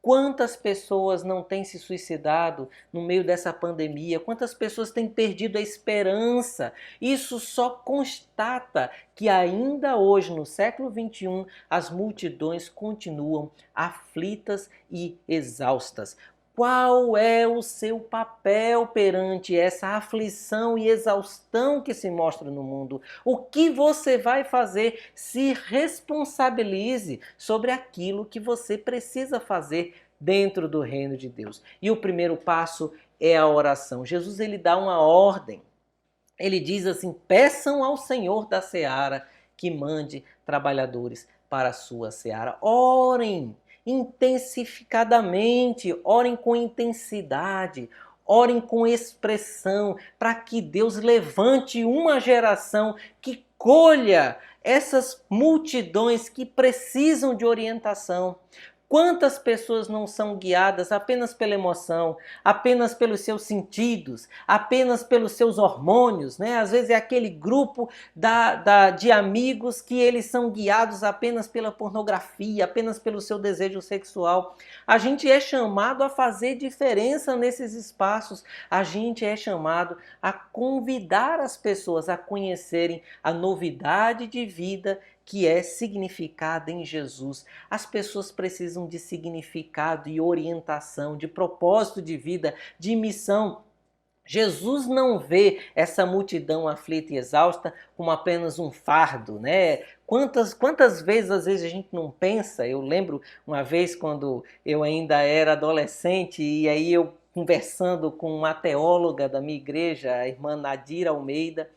Quantas pessoas não têm se suicidado no meio dessa pandemia? Quantas pessoas têm perdido a esperança? Isso só constata que ainda hoje, no século XXI, as multidões continuam aflitas e exaustas. Qual é o seu papel perante essa aflição e exaustão que se mostra no mundo? O que você vai fazer? Se responsabilize sobre aquilo que você precisa fazer dentro do reino de Deus. E o primeiro passo é a oração. Jesus, ele dá uma ordem. Ele diz assim: peçam ao Senhor da seara que mande trabalhadores para a sua seara. Orem intensificadamente, orem com intensidade, orem com expressão, para que Deus levante uma geração que colha essas multidões que precisam de orientação. Quantas pessoas não são guiadas apenas pela emoção, apenas pelos seus sentidos, apenas pelos seus hormônios, né? Às vezes é aquele grupo de amigos que eles são guiados apenas pela pornografia, apenas pelo seu desejo sexual. A gente é chamado a fazer diferença nesses espaços. A gente é chamado a convidar as pessoas a conhecerem a novidade de vida que é significada em Jesus. As pessoas precisam de significado e orientação, de propósito de vida, de missão. Jesus não vê essa multidão aflita e exausta como apenas um fardo, né? Quantas vezes, às vezes, a gente não pensa? Eu lembro uma vez quando eu ainda era adolescente e aí eu conversando com uma teóloga da minha igreja, a irmã Nadira Almeida,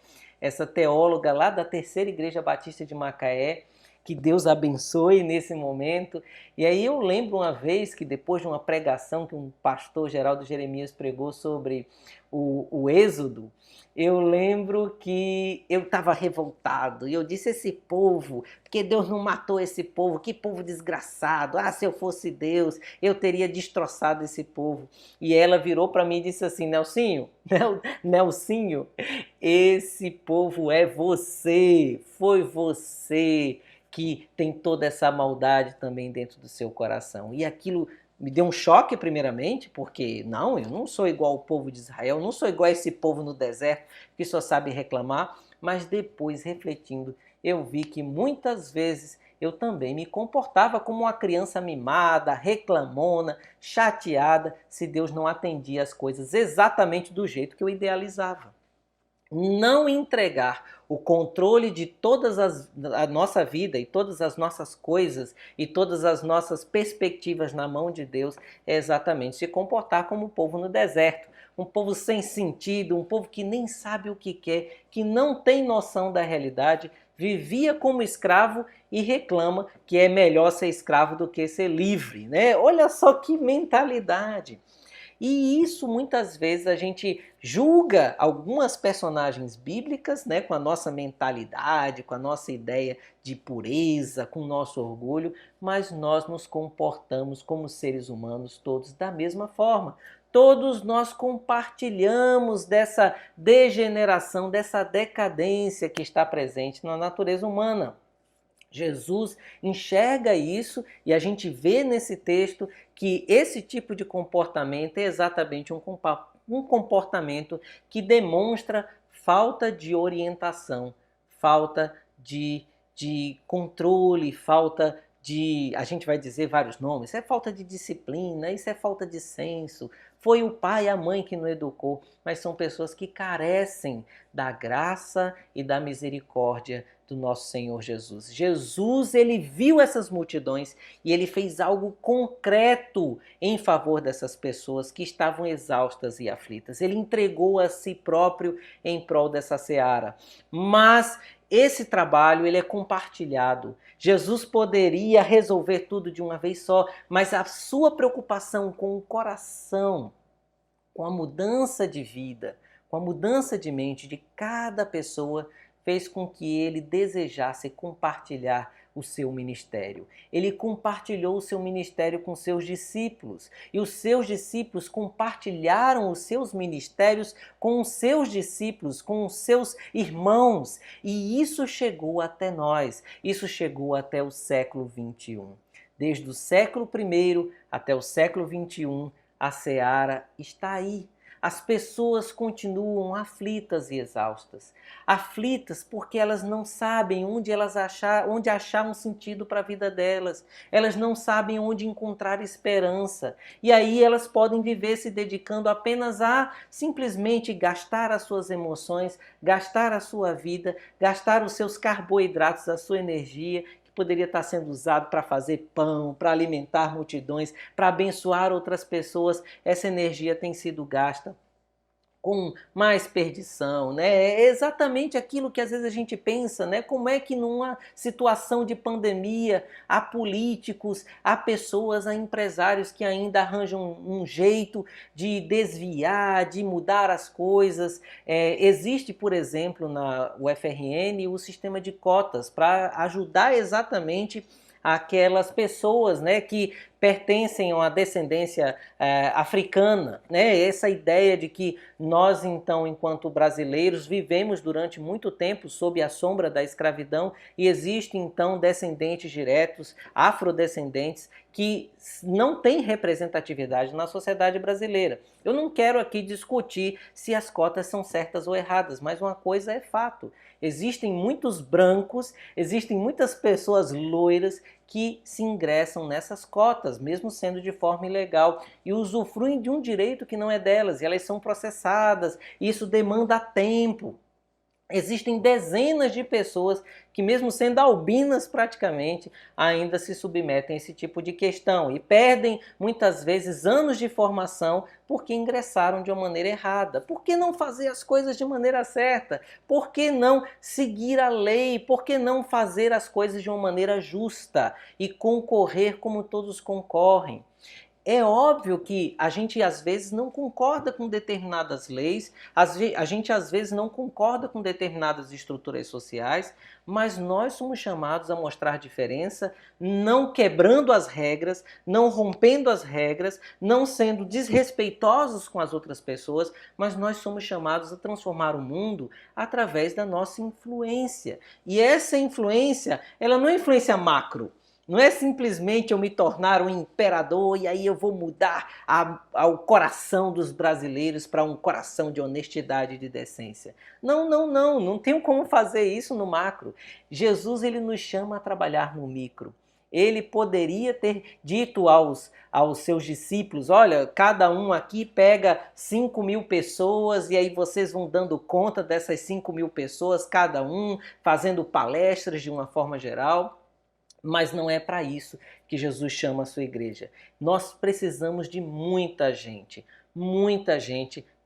essa teóloga lá da Terceira Igreja Batista de Macaé, que Deus abençoe nesse momento. E aí eu lembro uma vez que depois de uma pregação que um pastor, Geraldo Jeremias, pregou sobre o Êxodo, eu lembro que eu estava revoltado e eu disse: esse povo, porque Deus não matou esse povo, que povo desgraçado, se eu fosse Deus, eu teria destroçado esse povo. E ela virou para mim e disse assim: Nelsinho, esse povo é você, foi você que tem toda essa maldade também dentro do seu coração. E aquilo me deu um choque primeiramente, porque eu não sou igual ao povo de Israel, não sou igual a esse povo no deserto que só sabe reclamar, mas depois, refletindo, eu vi que muitas vezes eu também me comportava como uma criança mimada, reclamona, chateada, se Deus não atendia as coisas exatamente do jeito que eu idealizava. Não entregar o controle de a nossa vida e todas as nossas coisas e todas as nossas perspectivas na mão de Deus é exatamente se comportar como o povo no deserto. Um povo sem sentido, um povo que nem sabe o que quer, que não tem noção da realidade, vivia como escravo e reclama que é melhor ser escravo do que ser livre, né? Olha só que mentalidade! E isso muitas vezes a gente julga algumas personagens bíblicas, né, com a nossa mentalidade, com a nossa ideia de pureza, com o nosso orgulho, mas nós nos comportamos como seres humanos todos da mesma forma. Todos nós compartilhamos dessa degeneração, dessa decadência que está presente na natureza humana. Jesus enxerga isso e a gente vê nesse texto que esse tipo de comportamento é exatamente um comportamento que demonstra falta de orientação, falta de controle, falta de, a gente vai dizer vários nomes, isso é falta de disciplina, isso é falta de senso, foi o pai e a mãe que não educou, mas são pessoas que carecem da graça e da misericórdia do nosso Senhor Jesus. Jesus, ele viu essas multidões e ele fez algo concreto em favor dessas pessoas que estavam exaustas e aflitas. Ele entregou a si próprio em prol dessa seara. Mas esse trabalho ele é compartilhado. Jesus poderia resolver tudo de uma vez só, mas a sua preocupação com o coração, com a mudança de vida, com a mudança de mente de cada pessoa, fez com que ele desejasse compartilhar o seu ministério. Ele compartilhou o seu ministério com seus discípulos e os seus discípulos compartilharam os seus ministérios com os seus discípulos, com os seus irmãos, e isso chegou até nós, isso chegou até o século XXI. Desde o século I até o século XXI, a seara está aí. As pessoas continuam aflitas e exaustas. Aflitas porque elas não sabem onde achar um sentido para a vida delas. Elas não sabem onde encontrar esperança. E aí elas podem viver se dedicando apenas a simplesmente gastar as suas emoções, gastar a sua vida, gastar os seus carboidratos, a sua energia, poderia estar sendo usado para fazer pão, para alimentar multidões, para abençoar outras pessoas. Essa energia tem sido gasta com mais perdição, né? É exatamente aquilo que às vezes a gente pensa, né? Como é que numa situação de pandemia há políticos, há pessoas, há empresários que ainda arranjam um jeito de desviar, de mudar as coisas. Existe, por exemplo, na UFRN o sistema de cotas para ajudar exatamente aquelas pessoas, né, que pertencem a uma descendência africana, né? Essa ideia de que nós, então, enquanto brasileiros, vivemos durante muito tempo sob a sombra da escravidão e existem, então, descendentes diretos, afrodescendentes, que não têm representatividade na sociedade brasileira. Eu não quero aqui discutir se as cotas são certas ou erradas, mas uma coisa é fato. Existem muitos brancos, existem muitas pessoas loiras que se ingressam nessas cotas, mesmo sendo de forma ilegal, e usufruem de um direito que não é delas, e elas são processadas, e isso demanda tempo. Existem dezenas de pessoas que, mesmo sendo albinas praticamente, ainda se submetem a esse tipo de questão e perdem muitas vezes anos de formação porque ingressaram de uma maneira errada. Por que não fazer as coisas de maneira certa? Por que não seguir a lei? Por que não fazer as coisas de uma maneira justa e concorrer como todos concorrem? É óbvio que a gente às vezes não concorda com determinadas leis, a gente às vezes não concorda com determinadas estruturas sociais, mas nós somos chamados a mostrar diferença, não quebrando as regras, não rompendo as regras, não sendo desrespeitosos com as outras pessoas, mas nós somos chamados a transformar o mundo através da nossa influência. E essa influência, ela não é influência macro. Não é simplesmente eu me tornar um imperador e aí eu vou mudar ao coração dos brasileiros para um coração de honestidade e de decência. Não tenho como fazer isso no macro. Jesus, ele nos chama a trabalhar no micro. Ele poderia ter dito aos seus discípulos, olha, cada um aqui pega 5.000 pessoas e aí vocês vão dando conta dessas 5.000 pessoas, cada um fazendo palestras de uma forma geral. Mas não é para isso que Jesus chama a sua igreja. Nós precisamos de muita gente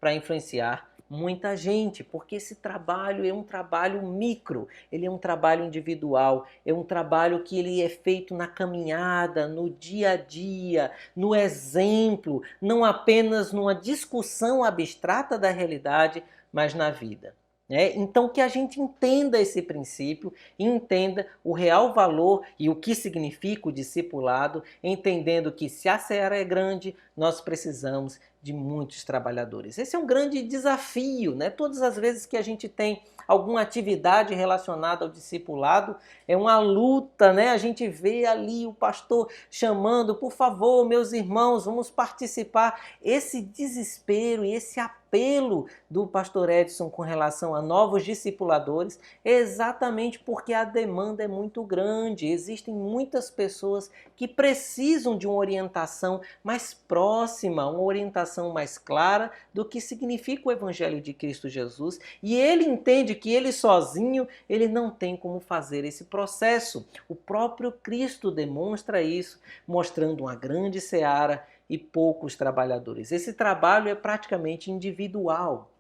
para influenciar muita gente, porque esse trabalho é um trabalho micro, ele é um trabalho individual, é um trabalho que ele é feito na caminhada, no dia a dia, no exemplo, não apenas numa discussão abstrata da realidade, mas na vida. Então que a gente entenda esse princípio e entenda o real valor e o que significa o discipulado, entendendo que se a seara é grande, nós precisamos de muitos trabalhadores. Esse é um grande desafio, né? Todas as vezes que a gente tem alguma atividade relacionada ao discipulado, é uma luta, né? A gente vê ali o pastor chamando, por favor, meus irmãos, vamos participar. Esse desespero e esse apelo do pastor Edson com relação a novos discipuladores é exatamente porque a demanda é muito grande. Existem muitas pessoas que precisam de uma orientação mais próxima, uma orientação mais clara do que significa o Evangelho de Cristo Jesus, e ele entende que ele sozinho, ele não tem como fazer esse processo. O próprio Cristo demonstra isso, mostrando uma grande seara e poucos trabalhadores. Esse trabalho é praticamente individual.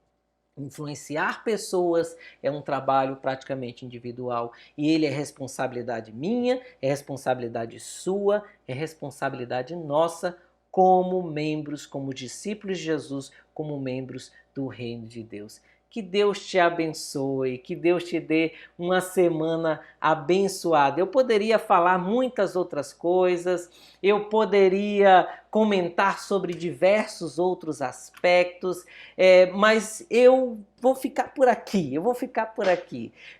Influenciar pessoas é um trabalho praticamente individual, e ele é responsabilidade minha, é responsabilidade sua, é responsabilidade nossa como membros, como discípulos de Jesus, como membros do reino de Deus. Que Deus te abençoe, que Deus te dê uma semana abençoada. Eu poderia falar muitas outras coisas, eu poderia comentar sobre diversos outros aspectos, mas eu vou ficar por aqui,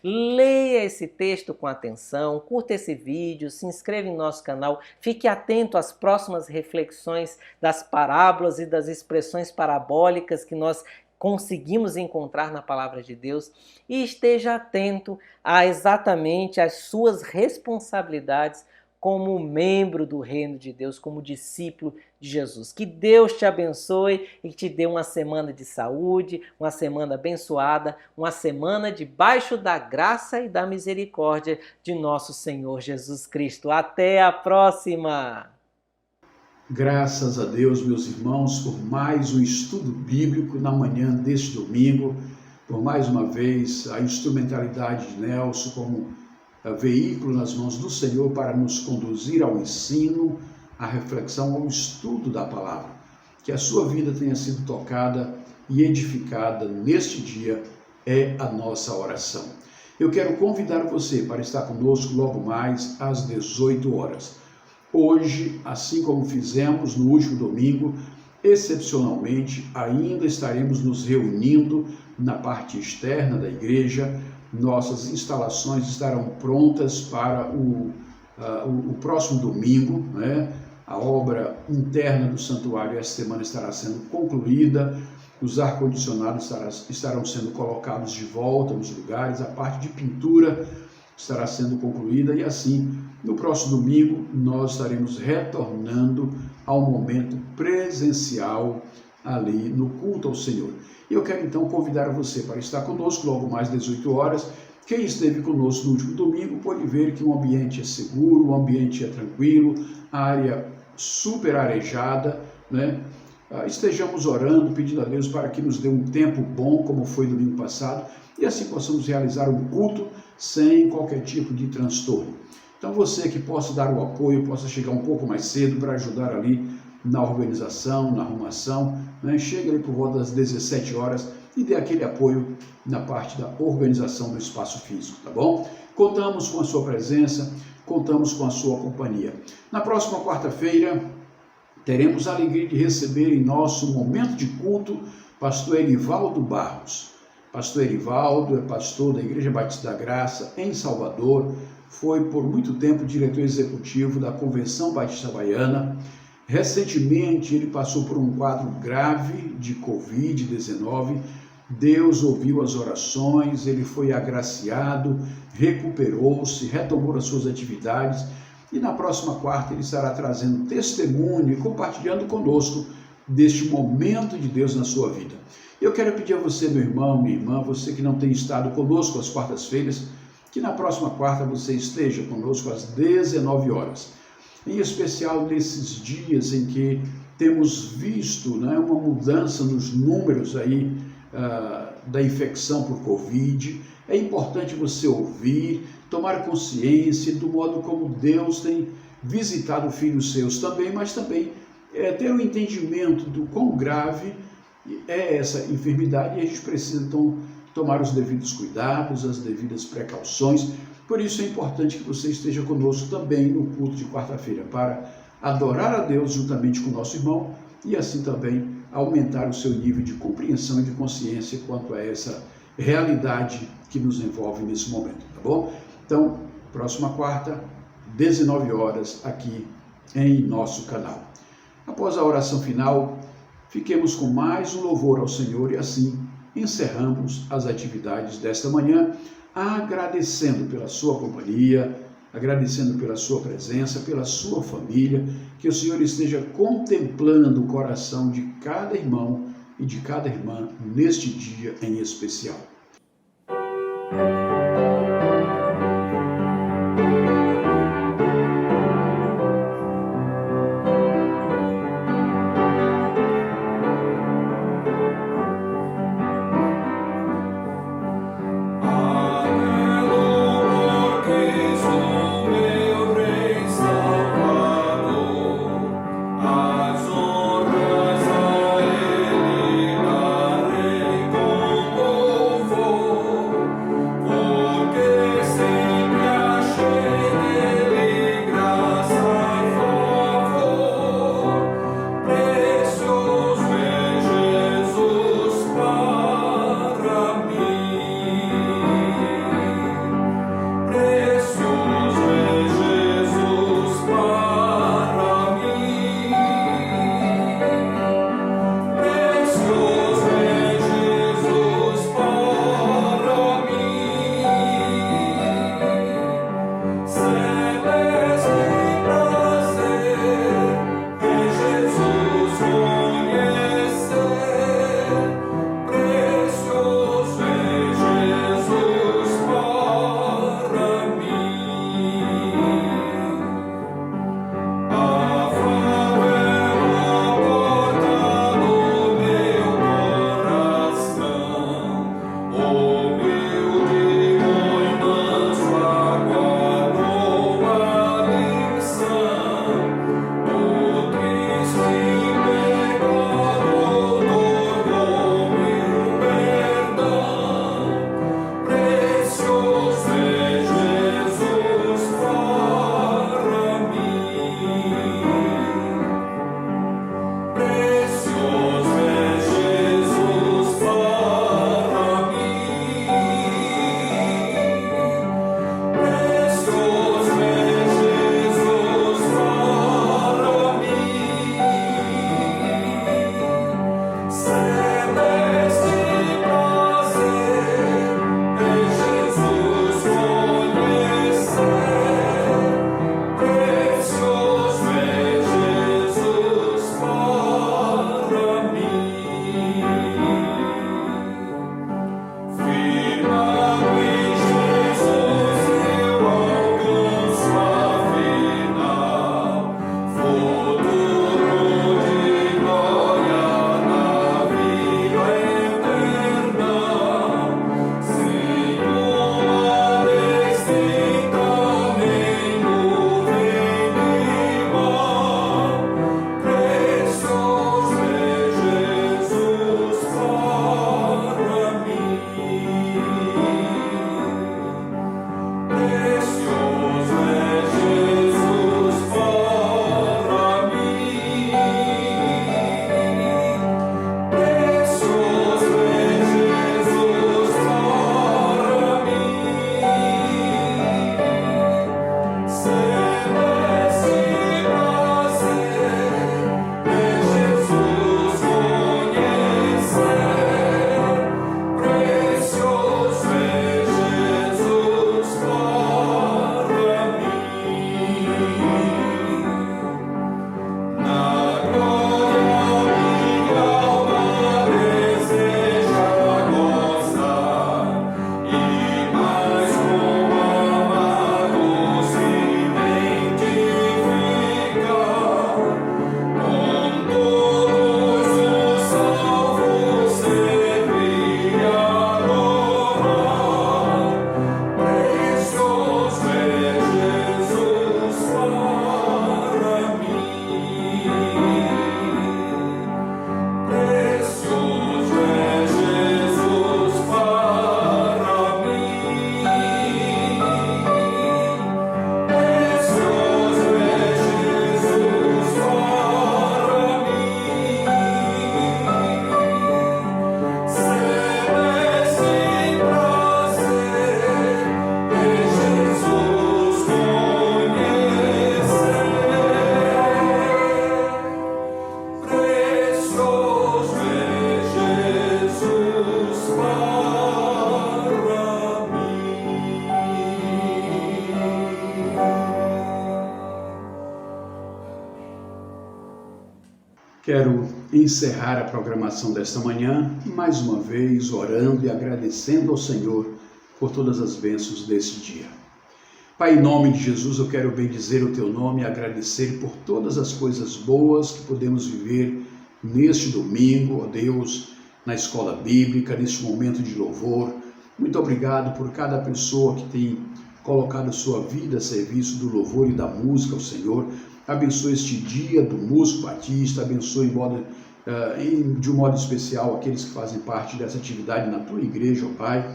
Leia esse texto com atenção, curta esse vídeo, se inscreva em nosso canal, fique atento às próximas reflexões das parábolas e das expressões parabólicas que nós conseguimos encontrar na palavra de Deus, e esteja atento a exatamente as suas responsabilidades como membro do reino de Deus, como discípulo de Jesus. Que Deus te abençoe e te dê uma semana de saúde, uma semana abençoada, uma semana debaixo da graça e da misericórdia de nosso Senhor Jesus Cristo. Até a próxima! Graças a Deus, meus irmãos, por mais um estudo bíblico na manhã deste domingo, por mais uma vez a instrumentalidade de Nelson como veículo nas mãos do Senhor para nos conduzir ao ensino, à reflexão, ao estudo da palavra. Que a sua vida tenha sido tocada e edificada neste dia é a nossa oração. Eu quero convidar você para estar conosco logo mais às 18 horas. Hoje, assim como fizemos no último domingo, excepcionalmente, ainda estaremos nos reunindo na parte externa da igreja. Nossas instalações estarão prontas para o próximo domingo, né? A obra interna do santuário esta semana estará sendo concluída, os ar-condicionados estarão sendo colocados de volta nos lugares, a parte de pintura estará sendo concluída e assim, no próximo domingo, nós estaremos retornando ao momento presencial ali no culto ao Senhor. E eu quero então convidar você para estar conosco logo mais às 18 horas. Quem esteve conosco no último domingo pode ver que o ambiente é seguro, o ambiente é tranquilo, a área super arejada, né? Estejamos orando, pedindo a Deus para que nos dê um tempo bom, como foi domingo passado, e assim possamos realizar um culto sem qualquer tipo de transtorno. Então você que possa dar o apoio, possa chegar um pouco mais cedo para ajudar ali na organização, na arrumação, né? Chega ali por volta das 17 horas e dê aquele apoio na parte da organização do espaço físico, tá bom? Contamos com a sua presença, contamos com a sua companhia. Na próxima quarta-feira, teremos a alegria de receber em nosso momento de culto pastor Erivaldo Barros. Pastor Erivaldo é pastor da Igreja Batista da Graça em Salvador, foi por muito tempo diretor executivo da Convenção Batista Baiana. Recentemente ele passou por um quadro grave de Covid-19, Deus ouviu as orações, ele foi agraciado, recuperou-se, retomou as suas atividades e na próxima quarta ele estará trazendo testemunho e compartilhando conosco deste momento de Deus na sua vida. Eu quero pedir a você, meu irmão, minha irmã, você que não tem estado conosco às quartas-feiras, que na próxima quarta você esteja conosco às 19 horas. Em especial nesses dias em que temos visto, né, uma mudança nos números aí, da infecção por Covid, é importante você ouvir, tomar consciência do modo como Deus tem visitado filhos seus também, mas também ter um entendimento do quão grave é essa enfermidade e a gente precisa então tomar os devidos cuidados, as devidas precauções. Por isso é importante que você esteja conosco também no culto de quarta-feira para adorar a Deus juntamente com o nosso irmão e assim também aumentar o seu nível de compreensão e de consciência quanto a essa realidade que nos envolve nesse momento, tá bom? Então, próxima quarta, 19 horas, aqui em nosso canal. Após a oração final, fiquemos com mais um louvor ao Senhor e assim encerramos as atividades desta manhã, agradecendo pela sua companhia, agradecendo pela sua presença, pela sua família, que o Senhor esteja contemplando o coração de cada irmão e de cada irmã neste dia em especial. As honras a Ele darei com Quero encerrar a programação desta manhã, mais uma vez, orando e agradecendo ao Senhor por todas as bênçãos desse dia. Pai, em nome de Jesus, eu quero bendizer o Teu nome e agradecer por todas as coisas boas que podemos viver neste domingo, ó Deus, na escola bíblica, neste momento de louvor. Muito obrigado por cada pessoa que tem colocado sua vida a serviço do louvor e da música ao Senhor. Abençoe este dia do Músico Batista, abençoe de um modo especial aqueles que fazem parte dessa atividade na Tua igreja, ó Pai.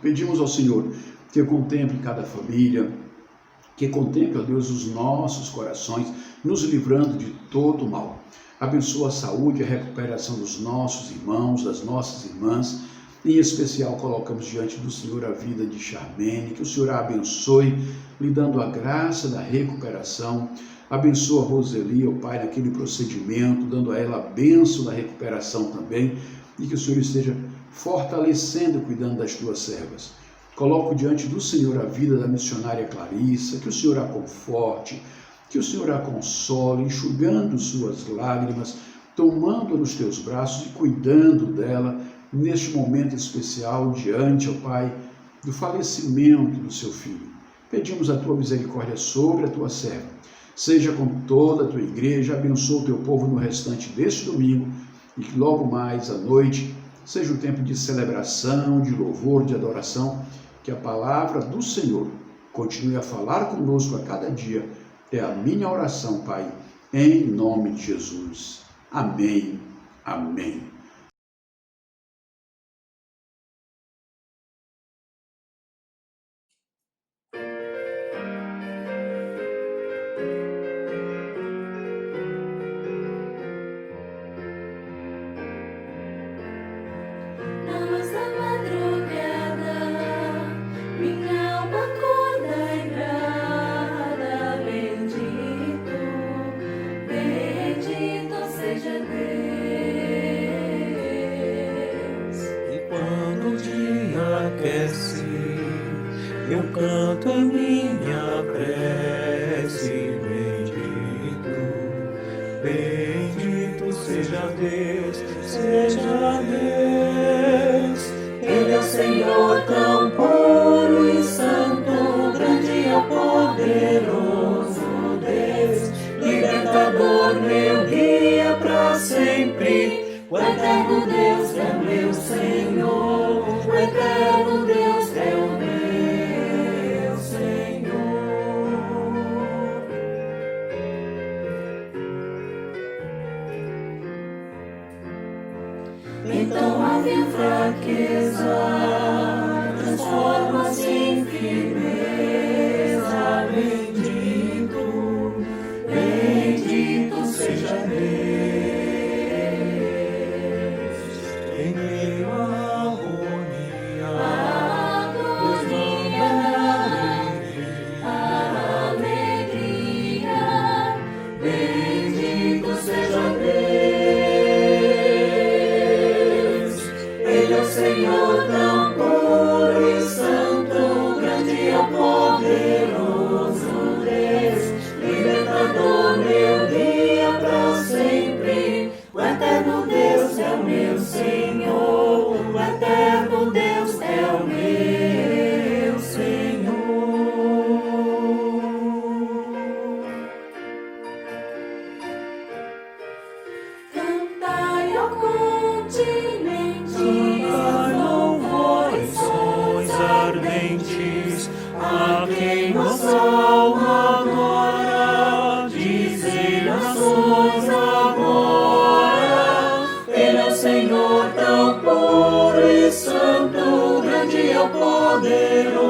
Pedimos ao Senhor que contemple cada família, que contemple, ó Deus, os nossos corações, nos livrando de todo o mal. Abençoa a saúde e a recuperação dos nossos irmãos, das nossas irmãs. Em especial, colocamos diante do Senhor a vida de Charmene, que o Senhor a abençoe, lhe dando a graça da recuperação. Abençoa a Roseli, ó Pai, naquele procedimento, dando a ela a bênção da recuperação também, e que o Senhor esteja fortalecendo e cuidando das tuas servas. Coloco diante do Senhor a vida da missionária Clarissa, que o Senhor a conforte, que o Senhor a console, enxugando suas lágrimas, tomando-a nos teus braços e cuidando dela neste momento especial diante, ó Pai, do falecimento do seu filho. Pedimos a tua misericórdia sobre a tua serva. Seja com toda a tua igreja, abençoa o teu povo no restante deste domingo e que logo mais à noite seja um tempo de celebração, de louvor, de adoração. Que a palavra do Senhor continue a falar conosco a cada dia. É a minha oração, Pai, em nome de Jesus. Amém. Amém. Eu canto em minha prece, bendito seja Deus, seja Deus. Ele é o Senhor tão puro e santo, grande e poderoso Deus, libertador, meu guia pra sempre. O eterno Deus é meu Senhor, o eterno Deus é o meu Senhor. Então a minha fraqueza transforma-se em firmeza. Bendito seja Deus. Em meio à agonia, alegria. Bendito seja Deus. Ele é o Senhor tão puro e santo, grande e poderoso Deus, libertador, meu guia pra sempre. O eterno Deus é o meu Senhor, o eterno Deus é o meu Senhor. Cantai ao continente, louvores, sons ardentes, a quem nossa alma adora. Dizei nações agora, Ele é o Senhor tão puro e santo, grande e poderoso